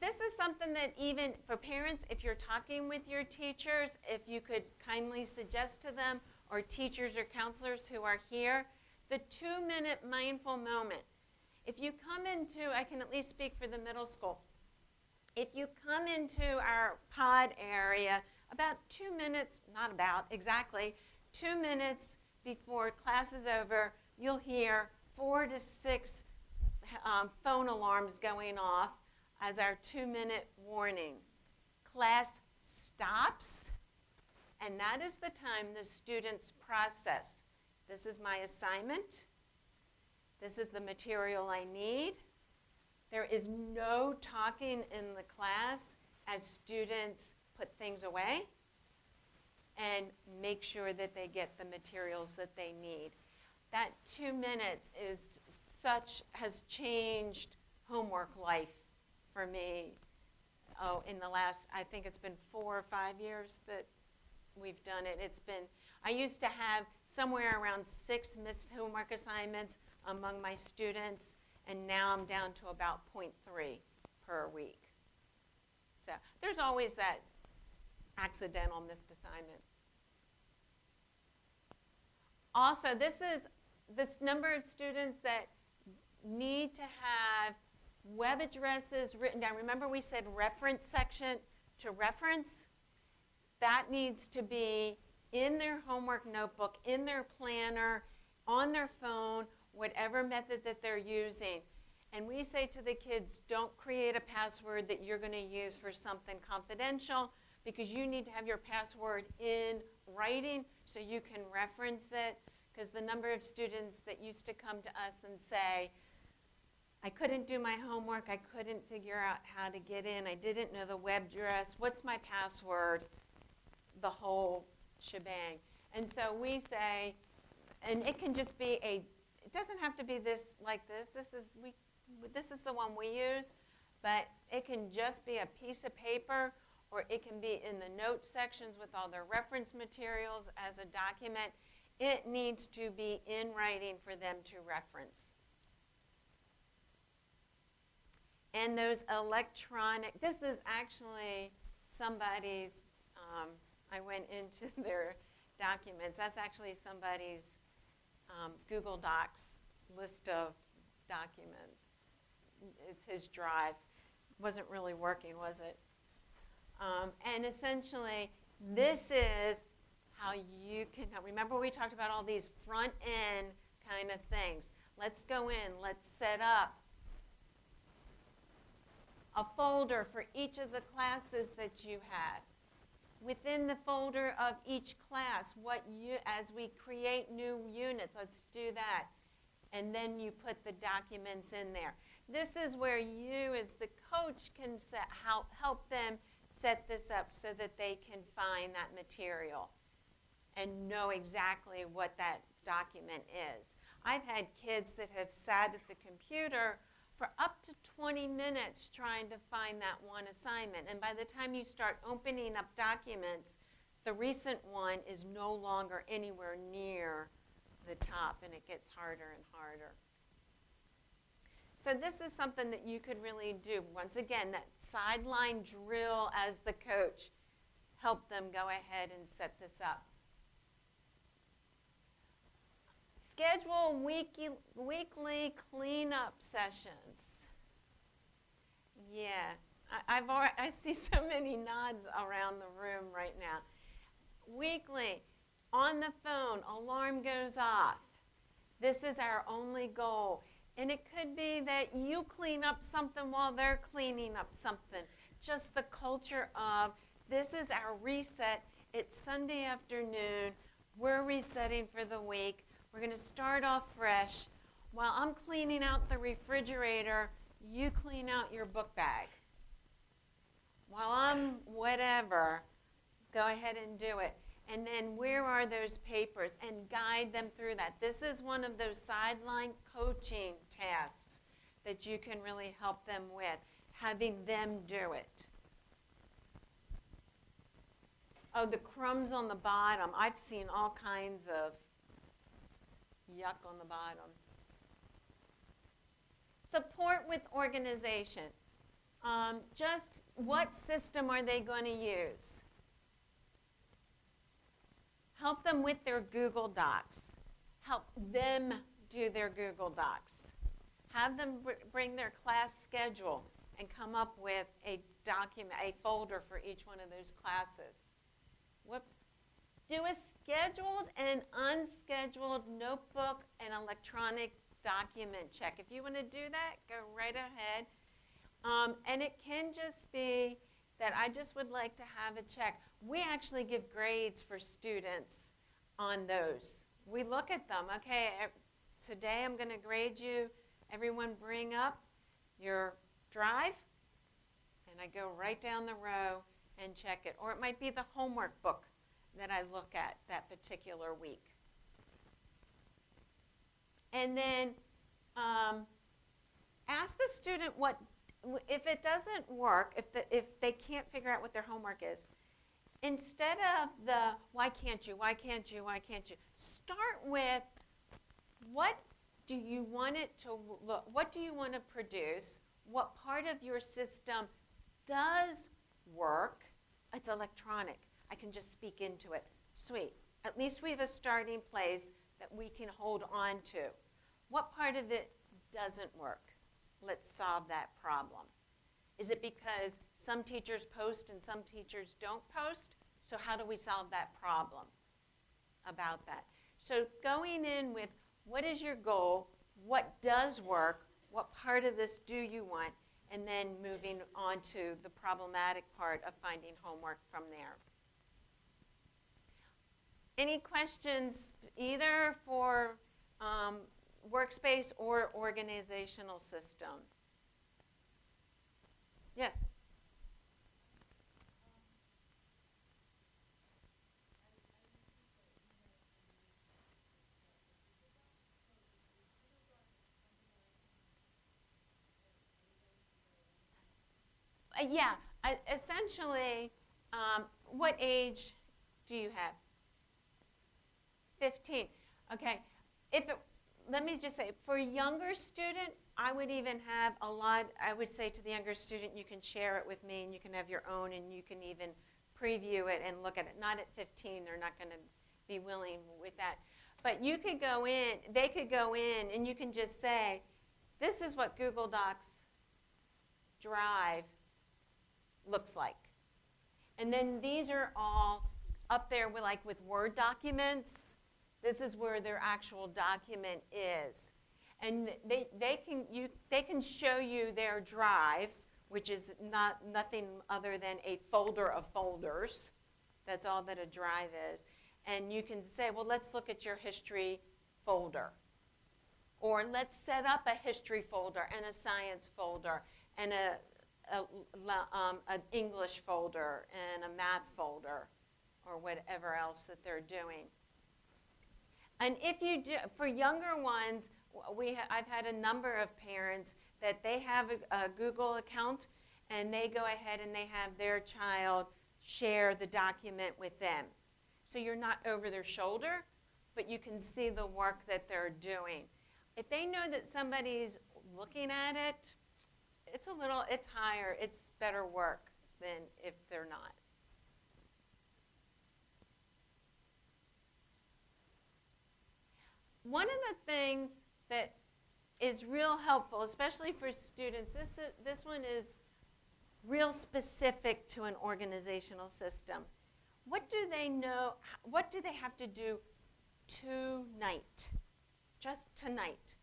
This is something that even for parents, if you're talking with your teachers, if you could kindly suggest to them, or teachers or counselors who are here, the 2-minute mindful moment. If you come into, I can at least speak for the middle school, if you come into our pod area about 2 minutes, not about, exactly, 2 minutes before class is over, you'll hear 4 to 6 phone alarms going off as our 2-minute warning. Class stops, and that is the time the students process. This is my assignment. This is the material I need. There is no talking in the class as students put things away and make sure that they get the materials that they need. That 2 minutes has changed homework life for me. Oh, in the last, I think it's been 4 or 5 years that we've done it. I used to have somewhere around 6 missed homework assignments among my students, and now I'm down to about 0.3 per week. So there's always that accidental missed assignment. Also, this number of students that need to have web addresses written down. Remember we said reference section to reference? That needs to be in their homework notebook, in their planner, on their phone, whatever method that they're using. And we say to the kids, don't create a password that you're going to use for something confidential, because you need to have your password in writing so you can reference it. Because the number of students that used to come to us and say, I couldn't do my homework, I couldn't figure out how to get in, I didn't know the web address, what's my password, the whole shebang. And so we say, and it can just be it doesn't have to be this like this. This is the one we use, but it can just be a piece of paper, or it can be in the note sections with all their reference materials as a document. It needs to be in writing for them to reference. And those electronic, this is actually somebody's, I went into their documents. That's actually somebody's Google Docs list of documents. It's his drive. Wasn't really working, was it? And essentially, this is how you can, remember we talked about all these front end kind of things. Let's go in, let's set up a folder for each of the classes that you have. Within the folder of each class, as we create new units, let's do that. And then you put the documents in there. This is where you as the coach can help them set this up so that they can find that material and know exactly what that document is. I've had kids that have sat at the computer for up to 20 minutes trying to find that one assignment. And by the time you start opening up documents, the recent one is no longer anywhere near the top, and it gets harder and harder. So this is something that you could really do. Once again, that sideline drill as the coach. Help them go ahead and set this up. Schedule weekly cleanup sessions. Yeah, I see so many nods around the room right now. Weekly, on the phone, alarm goes off. This is our only goal. And it could be that you clean up something while they're cleaning up something. Just the culture of, this is our reset. It's Sunday afternoon. We're resetting for the week. We're going to start off fresh. While I'm cleaning out the refrigerator, you clean out your book bag. While I'm whatever, go ahead and do it. And then where are those papers? And guide them through that. This is one of those sideline coaching tasks that you can really help them with, having them do it. Oh, the crumbs on the bottom. I've seen all kinds of yuck on the bottom. Support with organization. Just what system are they going to use? Help them with their Google Docs. Help them do their Google Docs. Have them bring their class schedule and come up with a document, a folder for each one of those classes. Whoops. Do a scheduled and unscheduled notebook and electronic document check. If you want to do that, go right ahead. And it can just be that I just would like to have a check. We actually give grades for students on those. We look at them. Okay, today I'm going to grade you. Everyone bring up your drive, and I go right down the row and check it. Or it might be the homework book that I look at that particular week. And then ask the student what, if it doesn't work, if they can't figure out what their homework is, instead of the why can't you, start with what do you want it to look, what do you want to produce, what part of your system does work. It's electronic. I can just speak into it. Sweet. At least we have a starting place that we can hold on to. What part of it doesn't work? Let's solve that problem. Is it because some teachers post and some teachers don't post? So how do we solve that problem about that? So going in with what is your goal, what does work, what part of this do you want, and then moving on to the problematic part of finding homework from there. Any questions either for workspace or organizational system? Yes? Yeah, essentially, what age do you have? 15. Okay. Let me just say, for a younger student, I would even have a lot, I would say to the younger student, you can share it with me and you can have your own and you can even preview it and look at it. Not at 15, they're not going to be willing with that. But you could go in, they could go in and you can just say, this is what Google Docs Drive looks like. And then these are all up there with Word documents. This is where their actual document is. And they can show you their drive, which is nothing other than a folder of folders. That's all that a drive is. And you can say, well, let's look at your history folder. Or let's set up a history folder and a science folder and an English folder and a math folder or whatever else that they're doing. And if you do, for younger ones, I've had a number of parents that they have a Google account and they go ahead and they have their child share the document with them. So you're not over their shoulder, but you can see the work that they're doing. If they know that somebody's looking at it, it's higher, it's better work than if they're not. One of the things that is real helpful, especially for students, this one is real specific to an organizational system. What do they know, what do they have to do tonight? Just tonight.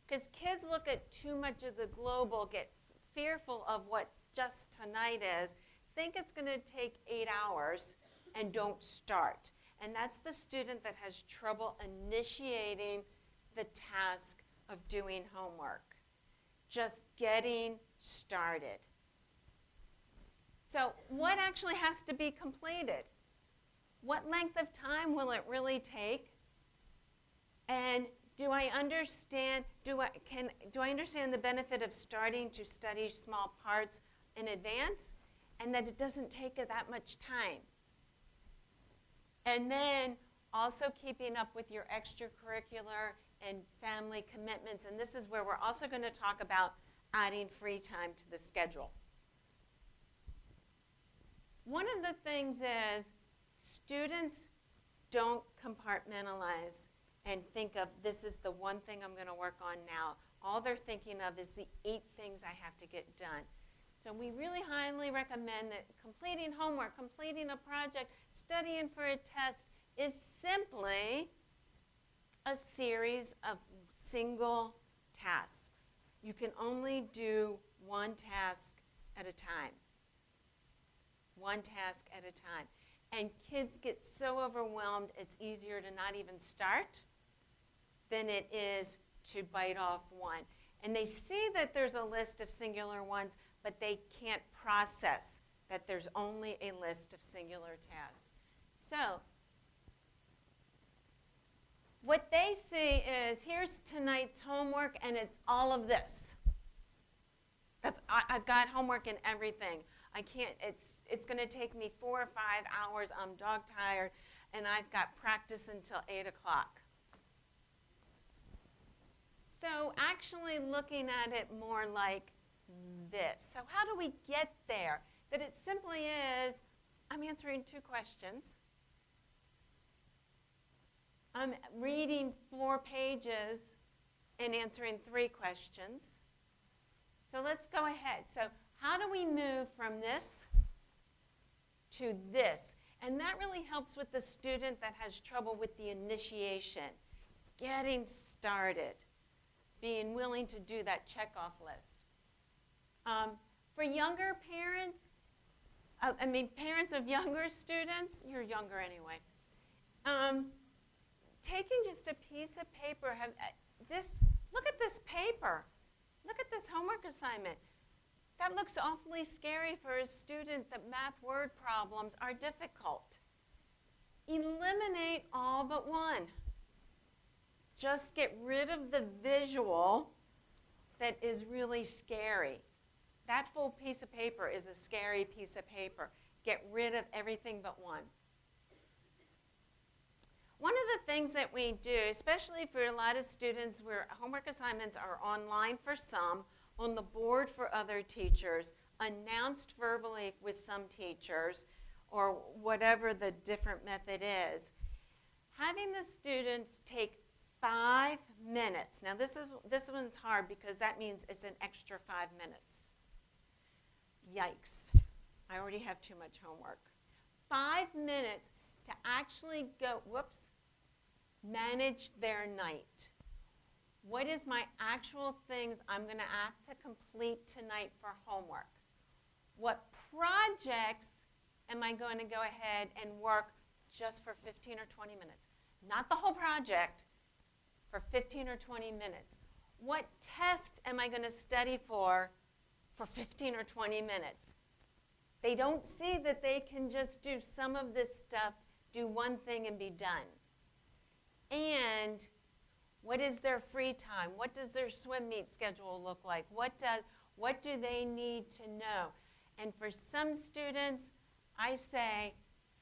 Because kids look at too much of the global, get fearful of what just tonight is, think it's going to take 8 hours, and don't start. And that's the student that has trouble initiating the task of doing homework. Just getting started. So what actually has to be completed? What length of time will it really take? And do I understand the benefit of starting to study small parts in advance and that it doesn't take that much time? And then also keeping up with your extracurricular and family commitments. And this is where we're also going to talk about adding free time to the schedule. One of the things is students don't compartmentalize and think of this is the one thing I'm going to work on now. All they're thinking of is the 8 things I have to get done. So we really highly recommend that completing homework, completing a project, studying for a test is simply a series of single tasks. You can only do one task at a time. One task at a time. And kids get so overwhelmed, it's easier to not even start than it is to bite off one. And they see that there's a list of singular ones, but they can't process that there's only a list of singular tasks. So what they see is, here's tonight's homework, and it's all of this. I've got homework and everything. I can't, it's going to take me 4 or 5 hours. I'm dog tired, and I've got practice until 8 o'clock. So actually looking at it more like this. So how do we get there? That it simply is, I'm answering 2 questions. I'm reading 4 pages and answering 3 questions. So let's go ahead. So how do we move from this to this? And that really helps with the student that has trouble with the initiation, getting started, being willing to do that checkoff list. For younger parents, parents of younger students, you're younger anyway, taking just a piece of paper, look at this paper. Look at this homework assignment. That looks awfully scary for a student that math word problems are difficult. Eliminate all but one. Just get rid of the visual that is really scary. That full piece of paper is a scary piece of paper. Get rid of everything but one. One of the things that we do, especially for a lot of students where homework assignments are online for some, on the board for other teachers, announced verbally with some teachers, or whatever the different method is, having the students take 5 minutes. Now this one's hard because that means it's an extra 5 minutes. Yikes. I already have too much homework. 5 minutes to actually go, manage their night. What is my actual things I'm going to have to complete tonight for homework? What projects am I going to go ahead and work just for 15 or 20 minutes? Not the whole project, for 15 or 20 minutes. What test am I going to study for 15 or 20 minutes? They don't see that they can just do some of this stuff, do one thing and be done. And what is their free time? What does their swim meet schedule look like? What do they need to know? And for some students, I say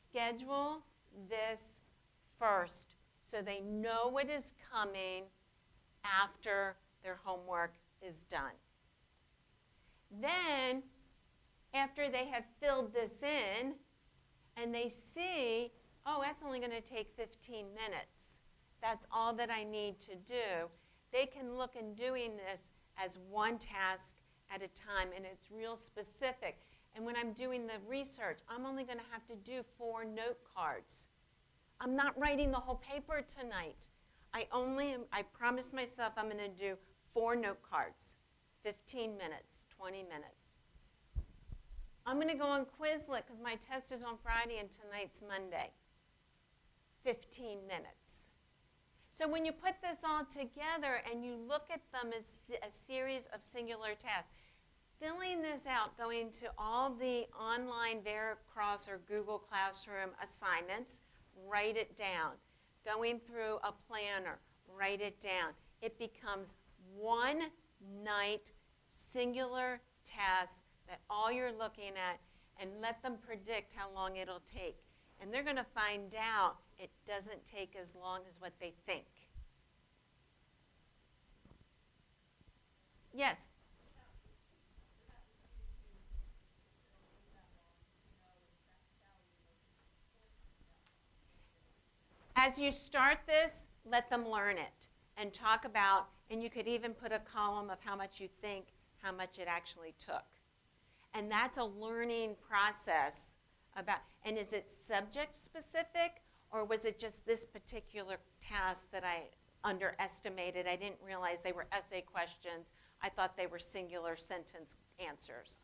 schedule this first so they know what is coming after their homework is done. Then, after they have filled this in and they see, oh, that's only going to take 15 minutes. That's all that I need to do. They can look in doing this as one task at a time, and it's real specific. And when I'm doing the research, I'm only going to have to do 4 note cards. I'm not writing the whole paper tonight. I promise myself I'm going to do 4 note cards, 15 minutes, 20 minutes. I'm going to go on Quizlet because my test is on Friday and tonight's Monday. 15 minutes. So when you put this all together and you look at them as a series of singular tasks, filling this out, going to all the online Veracross or Google Classroom assignments, write it down. Going through a planner, write it down. It becomes one night singular task that all you're looking at, and let them predict how long it'll take. And they're going to find out it doesn't take as long as what they think. Yes. As you start this, let them learn it and talk about, and you could even put a column of how much you think, how much it actually took. And that's a learning process about, and is it subject specific, or was it just this particular task that I underestimated? I didn't realize they were essay questions. I thought they were singular sentence answers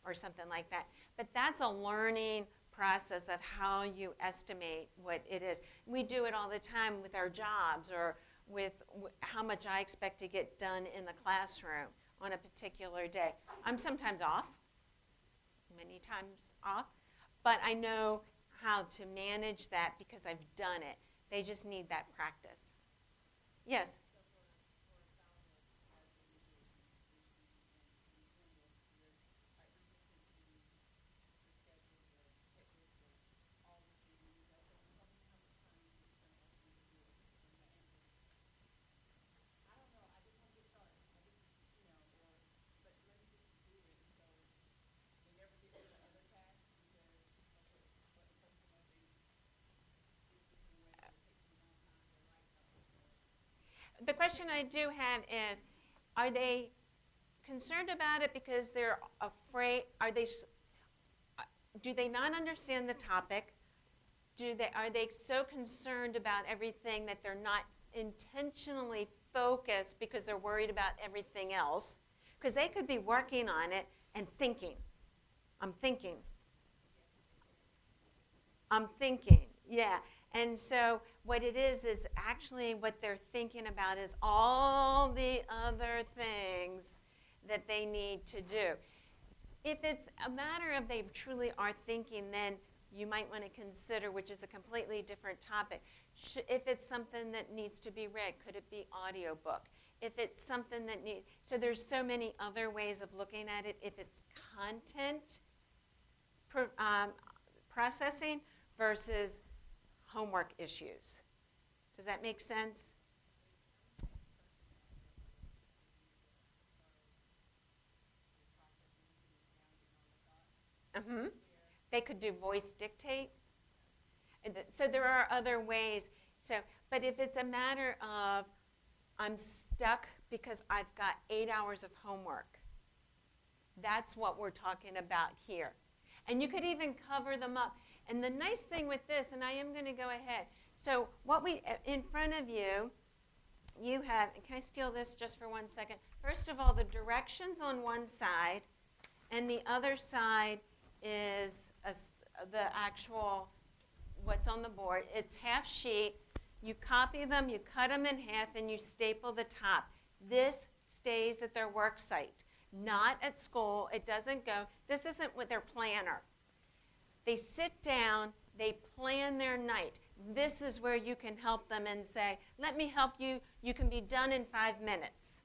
or something like that. But that's a learning process of how you estimate what it is. We do it all the time with our jobs or with how much I expect to get done in the classroom on a particular day. I'm sometimes off, many times off, but I know how to manage that because I've done it. They just need that practice. Yes? The question I do have is, are they concerned about it because they're afraid? Do they not understand the topic? Are they so concerned about everything that they're not intentionally focused because they're worried about everything else? Because they could be working on it and thinking, I'm thinking, yeah. And so what it is actually what they're thinking about is all the other things that they need to do. If it's a matter of they truly are thinking, then you might want to consider, which is a completely different topic, if it's something that needs to be read, could it be audiobook? If it's something that needs, so there's so many other ways of looking at it. If it's content processing versus homework issues. Does that make sense? They could do voice dictate. So there are other ways. So, but if it's a matter of I'm stuck because I've got 8 hours of homework, that's what we're talking about here. And you could even cover them up. And the nice thing with this, and I am going to go ahead. So what in front of you, you have, can I steal this just for 1 second? First of all, the directions on one side, and the other side is the actual, what's on the board. It's half sheet. You copy them, you cut them in half, and you staple the top. This stays at their work site, not at school. It doesn't go. This isn't with their planner. They sit down, they plan their night. This is where you can help them and say, let me help you. You can be done in 5 minutes.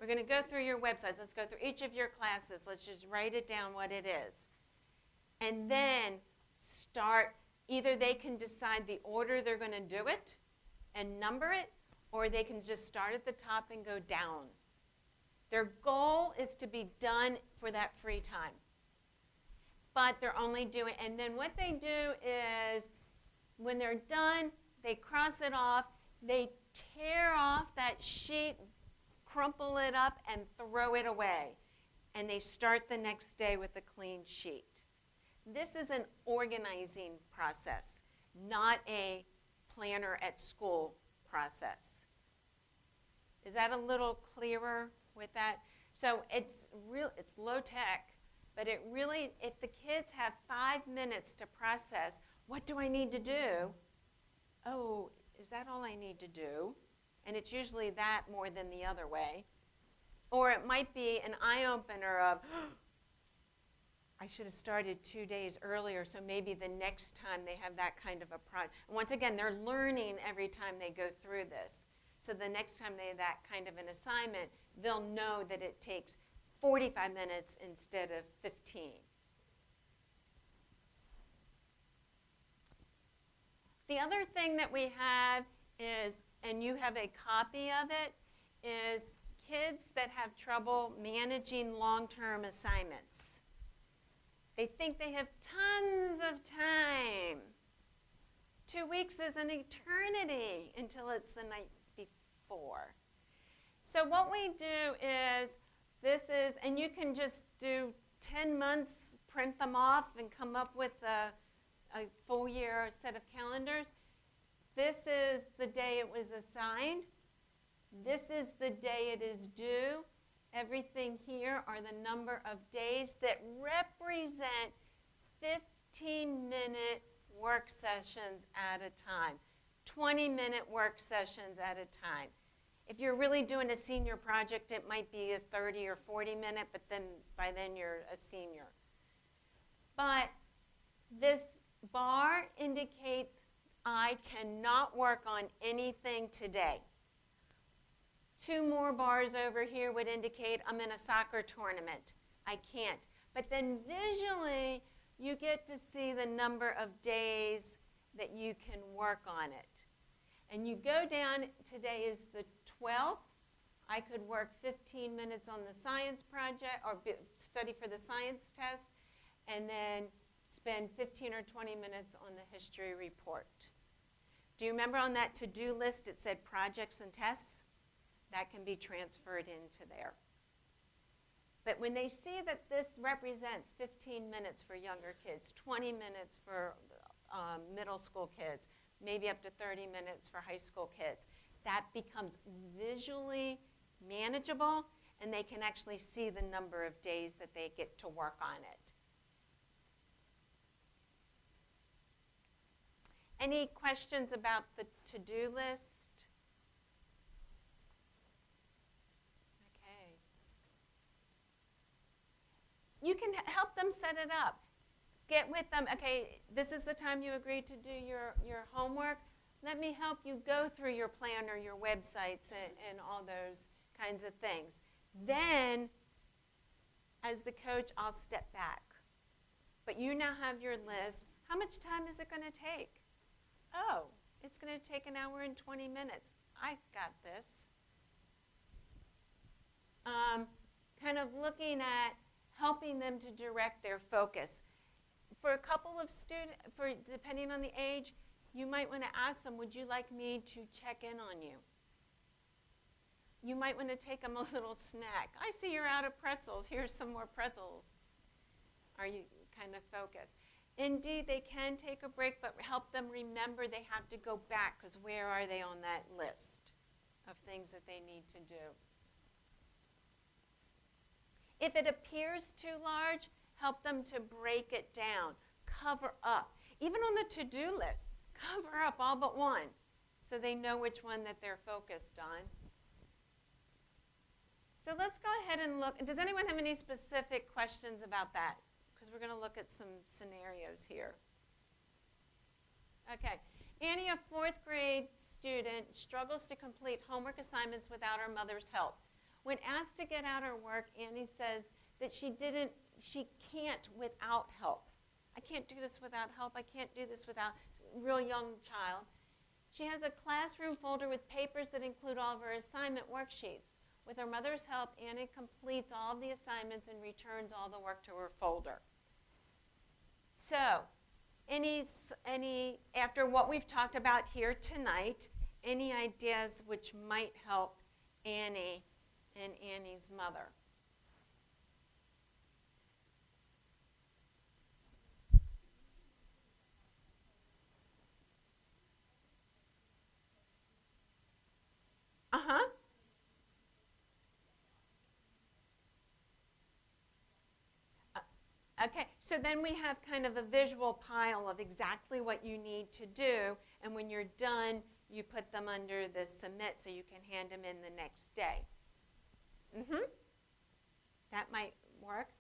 We're going to go through your websites. Let's go through each of your classes. Let's just write it down what it is. And then start, either they can decide the order they're going to do it and number it, or they can just start at the top and go down. Their goal is to be done for that free time. But they're only doing, and then what they do is when they're done, they cross it off, they tear off that sheet, crumple it up, and throw it away. And they start the next day with a clean sheet. This is an organizing process, not a planner at school process. Is that a little clearer with that? So it's low tech. But it really, if the kids have 5 minutes to process, what do I need to do? Oh, is that all I need to do? And it's usually that more than the other way. Or it might be an eye-opener of, I should have started 2 days earlier, so maybe the next time they have that kind of a project. Once again, they're learning every time they go through this. So the next time they have that kind of an assignment, they'll know that it takes 45 minutes instead of 15. The other thing that we have is, and you have a copy of it, is kids that have trouble managing long-term assignments. They think they have tons of time. 2 weeks is an eternity until it's the night before. So what we do is, and you can just do 10 months, print them off, and come up with a full year set of calendars. This is the day it was assigned. This is the day it is due. Everything here are the number of days that represent 15-minute work sessions at a time, 20-minute work sessions at a time. If you're really doing a senior project, it might be a 30 or 40-minute, but then by then you're a senior. But this bar indicates I cannot work on anything today. 2 more bars over here would indicate I'm in a soccer tournament. I can't. But then visually, you get to see the number of days that you can work on it. And you go down, today is the 12th. I could work 15 minutes on the science project or study for the science test, and then spend 15 or 20 minutes on the history report. Do you remember on that to-do list it said projects and tests? That can be transferred into there. But when they see that this represents 15 minutes for younger kids, 20 minutes for middle school kids, maybe up to 30 minutes for high school kids, that becomes visually manageable, and they can actually see the number of days that they get to work on it. Any questions about the to-do list? Okay. You can help them set it up. Get with them. Okay, this is the time you agreed to do your homework. Let me help you go through your planner, your websites, and all those kinds of things. Then, as the coach, I'll step back. But you now have your list. How much time is it going to take? Oh, it's going to take 1 hour and 20 minutes. I've got this. Kind of looking at helping them to direct their focus. For a couple of students, depending on the age, you might want to ask them, would you like me to check in on you? You might want to take them a little snack. I see you're out of pretzels. Here's some more pretzels. Are you kind of focused? Indeed, they can take a break, but help them remember they have to go back, because where are they on that list of things that they need to do? If it appears too large, help them to break it down. Cover up. Even on the to-do list, cover up all but one so they know which one that they're focused on. So let's go ahead and look. Does anyone have any specific questions about that? Because we're going to look at some scenarios here. Okay. Annie, a 4th grade student, struggles to complete homework assignments without her mother's help. When asked to get out her work, Annie says that she can't without help. I can't do this without help. I can't do this without real young child. She has a classroom folder with papers that include all of her assignment worksheets. With her mother's help, Annie completes all of the assignments and returns all the work to her folder. So, after what we've talked about here tonight, any ideas which might help Annie and Annie's mother? Uh-huh. Okay, so then we have kind of a visual pile of exactly what you need to do, and when you're done, you put them under the submit so you can hand them in the next day. That might work.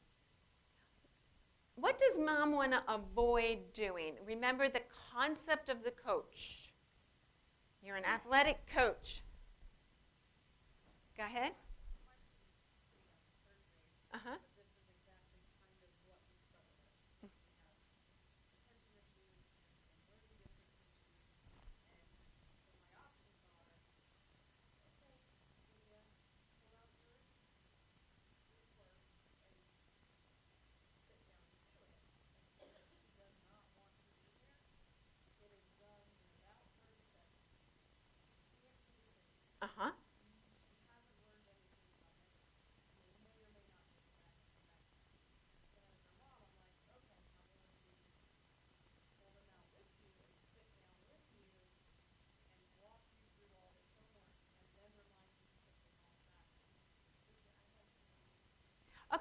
What does mom want to avoid doing? Remember the concept of the coach. You're an athletic coach. Go ahead. Uh-huh.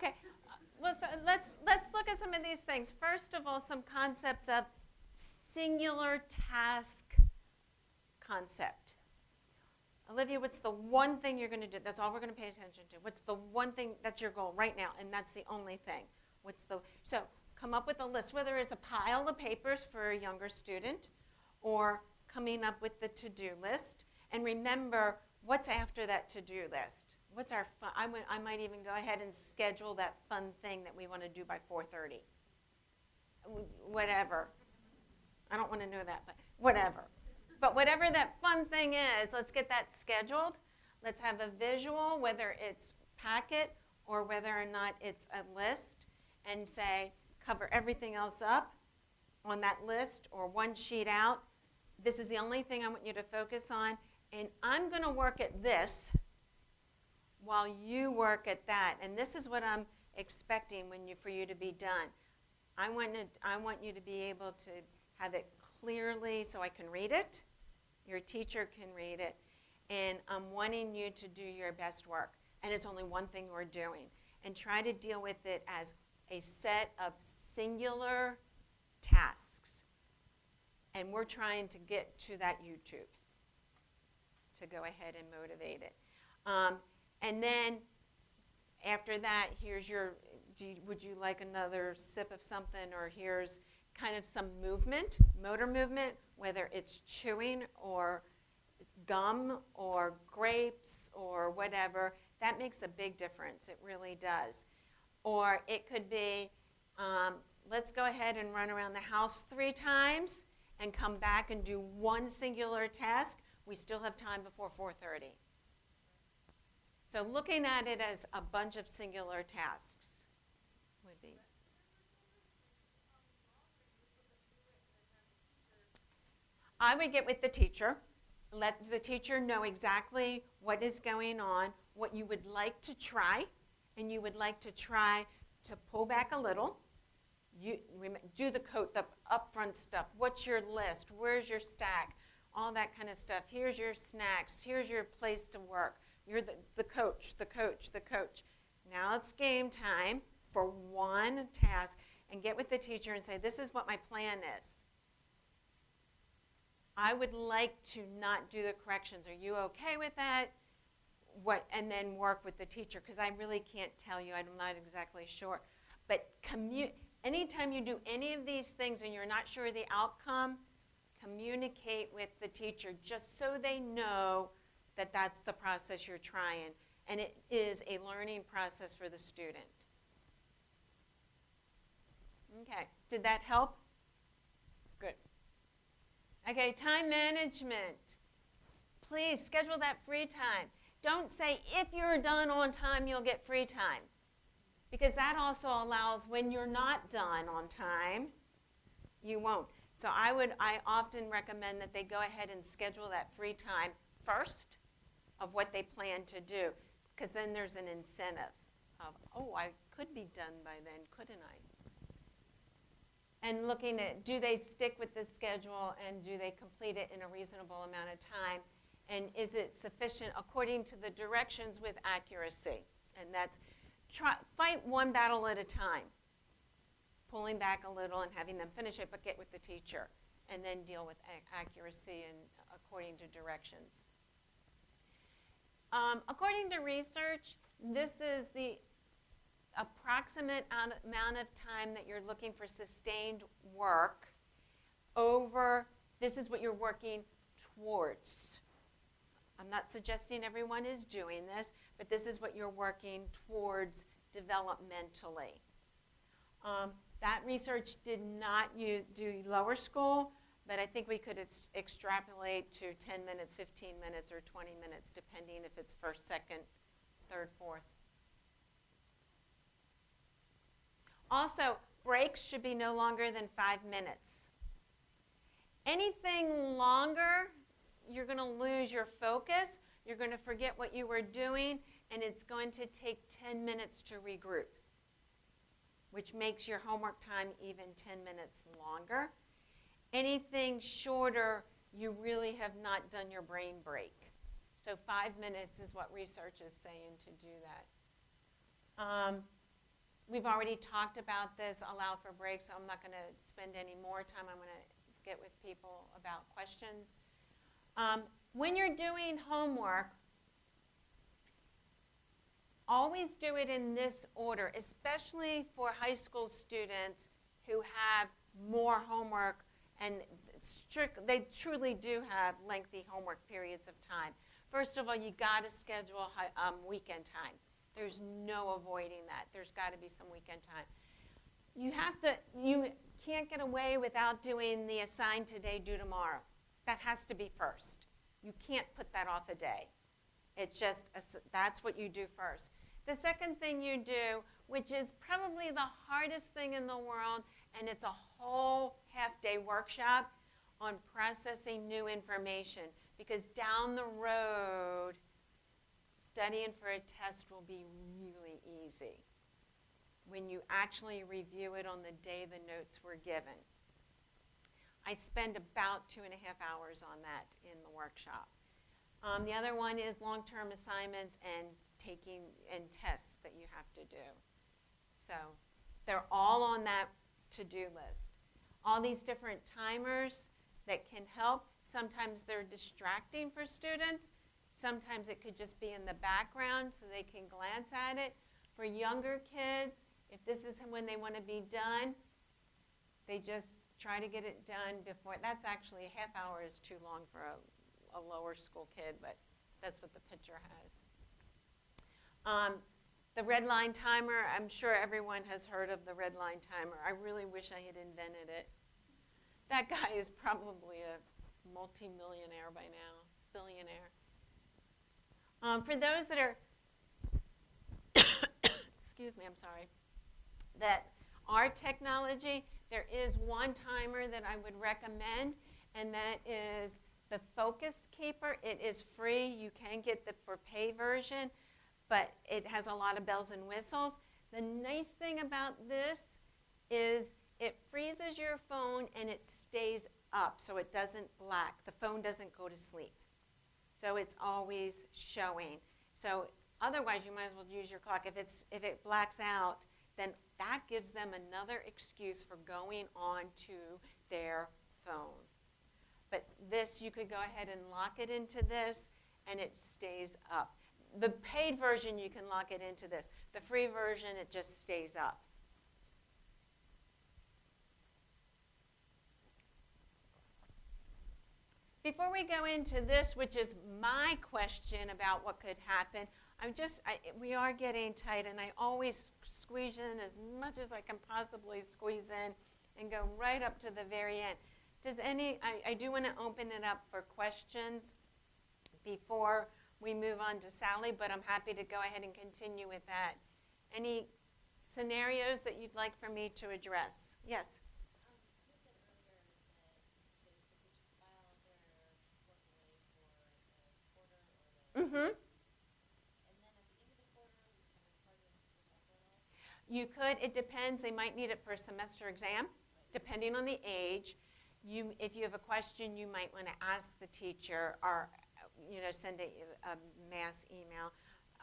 Okay. Well, so let's look at some of these things. First of all, some concepts of singular task concept. Olivia, what's the one thing you're going to do? That's all we're going to pay attention to. What's the one thing that's your goal right now? And that's the only thing. So come up with a list, whether it's a pile of papers for a younger student or coming up with the to-do list. And remember, what's after that to-do list? What's our fun? I might even go ahead and schedule that fun thing that we want to do by 4:30. Whatever. I don't want to know that, but whatever. But whatever that fun thing is, let's get that scheduled. Let's have a visual, whether it's packet or whether or not it's a list, and say, cover everything else up on that list or one sheet out. This is the only thing I want you to focus on, and I'm going to work at this while you work at that. And this is what I'm expecting for you to be done. I want you to be able to have it clearly so I can read it. Your teacher can read it. And I'm wanting you to do your best work. And it's only one thing we're doing. And try to deal with it as a set of singular tasks. And we're trying to get to that YouTube to go ahead and motivate it. And then after that, here's your, would you like another sip of something? Or here's kind of some movement, motor movement, whether it's chewing or gum or grapes or whatever. That makes a big difference. It really does. Or it could be, let's go ahead and run around the house 3 times and come back and do one singular task. We still have time before 4:30. So looking at it as a bunch of singular tasks would be. I would get with the teacher, let the teacher know exactly what is going on, what you would like to try, and you would like to try to pull back a little. You do the upfront stuff. What's your list? Where's your stack? All that kind of stuff. Here's your snacks. Here's your place to work. You're the coach. Now it's game time for one task, and get with the teacher and say, this is what my plan is. I would like to not do the corrections. Are you okay with that? And then work with the teacher, because I really can't tell you. I'm not exactly sure. But anytime you do any of these things and you're not sure of the outcome, communicate with the teacher just so they know that that's the process you're trying. And it is a learning process for the student. Okay, did that help? Good. Okay, time management. Please schedule that free time. Don't say if you're done on time, you'll get free time. Because that also allows when you're not done on time, you won't. So I often recommend that they go ahead and schedule that free time first of what they plan to do. Because then there's an incentive of, oh, I could be done by then, couldn't I? And looking at, do they stick with the schedule and do they complete it in a reasonable amount of time? And is it sufficient according to the directions with accuracy? And that's, fight one battle at a time. Pulling back a little and having them finish it, but get with the teacher. And then deal with accuracy and according to directions. According to research, this is the approximate amount of time that you're looking for sustained work over, this is what you're working towards. I'm not suggesting everyone is doing this, but this is what you're working towards developmentally. That research did not do lower school, but I think we could extrapolate to 10 minutes, 15 minutes, or 20 minutes, depending if it's first, second, third, fourth. Also, breaks should be no longer than 5 minutes. Anything longer, you're going to lose your focus, you're going to forget what you were doing, and it's going to take 10 minutes to regroup, which makes your homework time even 10 minutes longer. Anything shorter, you really have not done your brain break. So 5 minutes is what research is saying to do that. We've already talked about this, allow for breaks, so I'm not going to spend any more time. I'm going to get with people about questions. When you're doing homework, always do it in this order, especially for high school students who have more homework, and they truly do have lengthy homework periods of time. First of all, you got to schedule weekend time. There's no avoiding that. There's got to be some weekend time. You can't get away without doing the assign today, due tomorrow. That has to be first. You can't put that off a day. It's just, that's what you do first. The second thing you do, which is probably the hardest thing in the world, and it's a whole half-day workshop on processing new information, because down the road, studying for a test will be really easy when you actually review it on the day the notes were given. I spend about 2.5 hours on that in the workshop. The other one is long-term assignments and tests that you have to do. So they're all on that to-do list. All these different timers that can help. Sometimes they're distracting for students. Sometimes it could just be in the background so they can glance at it. For younger kids, if this is when they want to be done, they just try to get it done before. That's actually a half hour is too long for a lower school kid, but that's what the picture has. The red line timer, I'm sure everyone has heard of the red line timer. I really wish I had invented it. That guy is probably a multi-millionaire by now, billionaire. For those that are, excuse me, I'm sorry, that are technology, there is one timer that I would recommend, and that is the Focus Keeper. It is free. You can get the for pay version, but it has a lot of bells and whistles. The nice thing about this is it freezes your phone and it stays up so it doesn't black. The phone doesn't go to sleep. So it's always showing. So otherwise you might as well use your clock. If it blacks out, then that gives them another excuse for going on to their phone. But this, you could go ahead and lock it into this and it stays up. The paid version, you can lock it into this. The free version, it just stays up. Before we go into this, which is my question about what could happen, we are getting tight, and I always squeeze in as much as I can possibly squeeze in and go right up to the very end. I do want to open it up for questions before we move on to Sally, but I'm happy to go ahead and continue with that. Any scenarios that you'd like for me to address? Yes? Mm-hmm. You could. It depends. They might need it for a semester exam, depending on the age. If you have a question, you might want to ask the teacher, or send a mass email.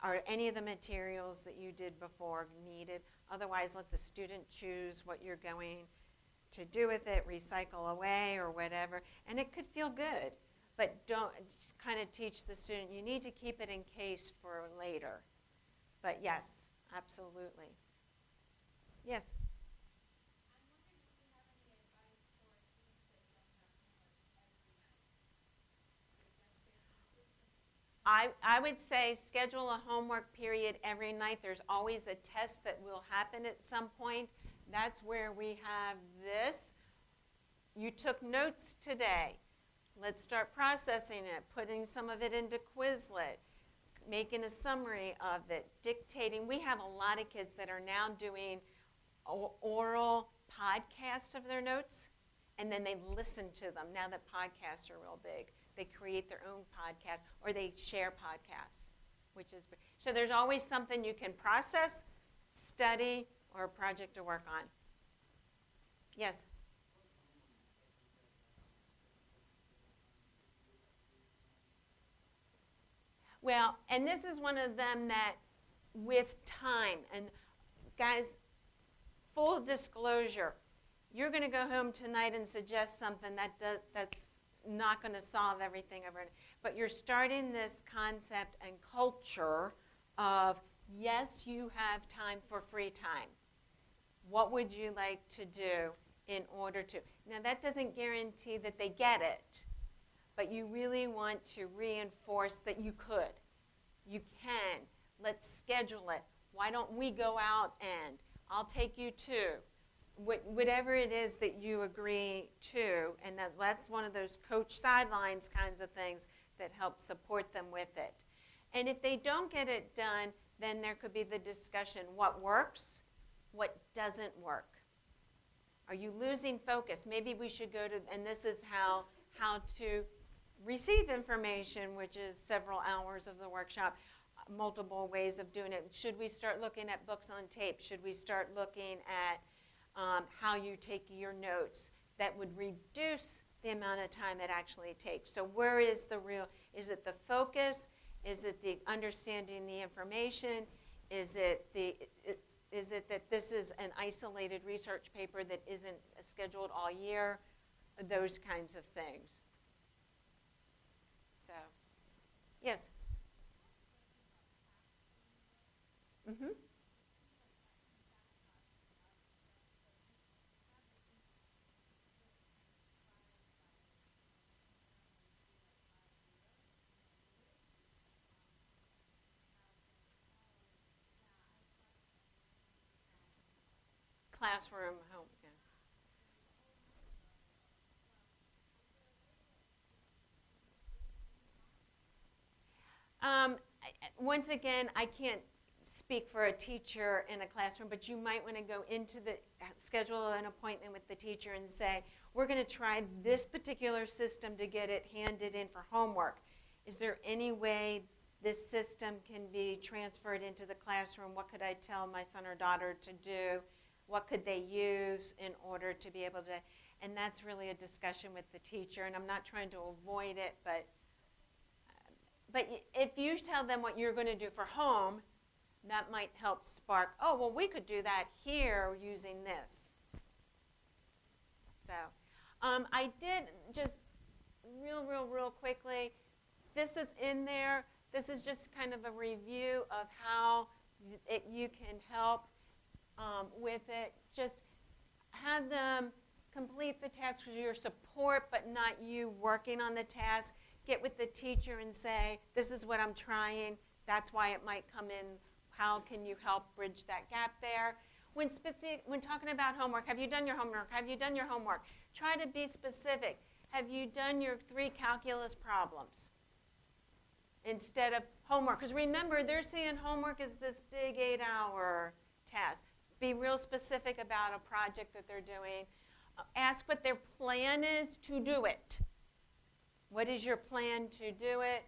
Are any of the materials that you did before needed? Otherwise, let the student choose what you're going to do with it, recycle away or whatever. And it could feel good, but don't kind of teach the student, you need to keep it in case for later. But yes, absolutely. Yes? I would say schedule a homework period every night. There's always a test that will happen at some point. That's where we have this. You took notes today. Let's start processing it, putting some of it into Quizlet, making a summary of it, dictating. We have a lot of kids that are now doing oral podcasts of their notes, and then they listen to them. Now that podcasts are real big, they create their own podcast, or they share podcasts, so there's always something you can process, study, or a project to work on. Yes? Well, and this is one of them that with time, and guys, full disclosure, you're going to go home tonight and suggest something that's not going to solve everything over. But you're starting this concept and culture of, yes, you have time for free time. What would you like to do in order to? Now, that doesn't guarantee that they get it, but you really want to reinforce that you could. You can. Let's schedule it. Why don't we go out and I'll take you to. Whatever it is that you agree to, and that's one of those coach sidelines kinds of things that help support them with it. And if they don't get it done, then there could be the discussion, what works, what doesn't work. Are you losing focus? Maybe we should go to, and this is how to receive information, which is several hours of the workshop, multiple ways of doing it. Should we start looking at books on tape? Should we start looking at how you take your notes that would reduce the amount of time it actually takes? So where is the real, is it the focus? Is it the understanding the information? Is it that this is an isolated research paper that isn't scheduled all year? Those kinds of things. So, yes? Mm-hmm. Classroom home. Yeah. Once again, I can't speak for a teacher in a classroom, but you might want to go into the schedule an appointment with the teacher and say, we're going to try this particular system to get it handed in for homework. Is there any way this system can be transferred into the classroom? What could I tell my son or daughter to do? What could they use in order to be able to, and that's really a discussion with the teacher, and I'm not trying to avoid it, but if you tell them what you're going to do for home, that might help spark, oh, well, we could do that here using this. So I did just real quickly, this is in there. This is just kind of a review of how you can help with it. Just have them complete the task with your support, but not you working on the task. Get with the teacher and say, this is what I'm trying. That's why it might come in. How can you help bridge that gap there? When talking about homework, have you done your homework? Have you done your homework? Try to be specific. Have you done your 3 calculus problems? Instead of homework. Because remember, they're seeing homework as this big 8-hour task. Be real specific about a project that they're doing. Ask what their plan is to do it. What is your plan to do it?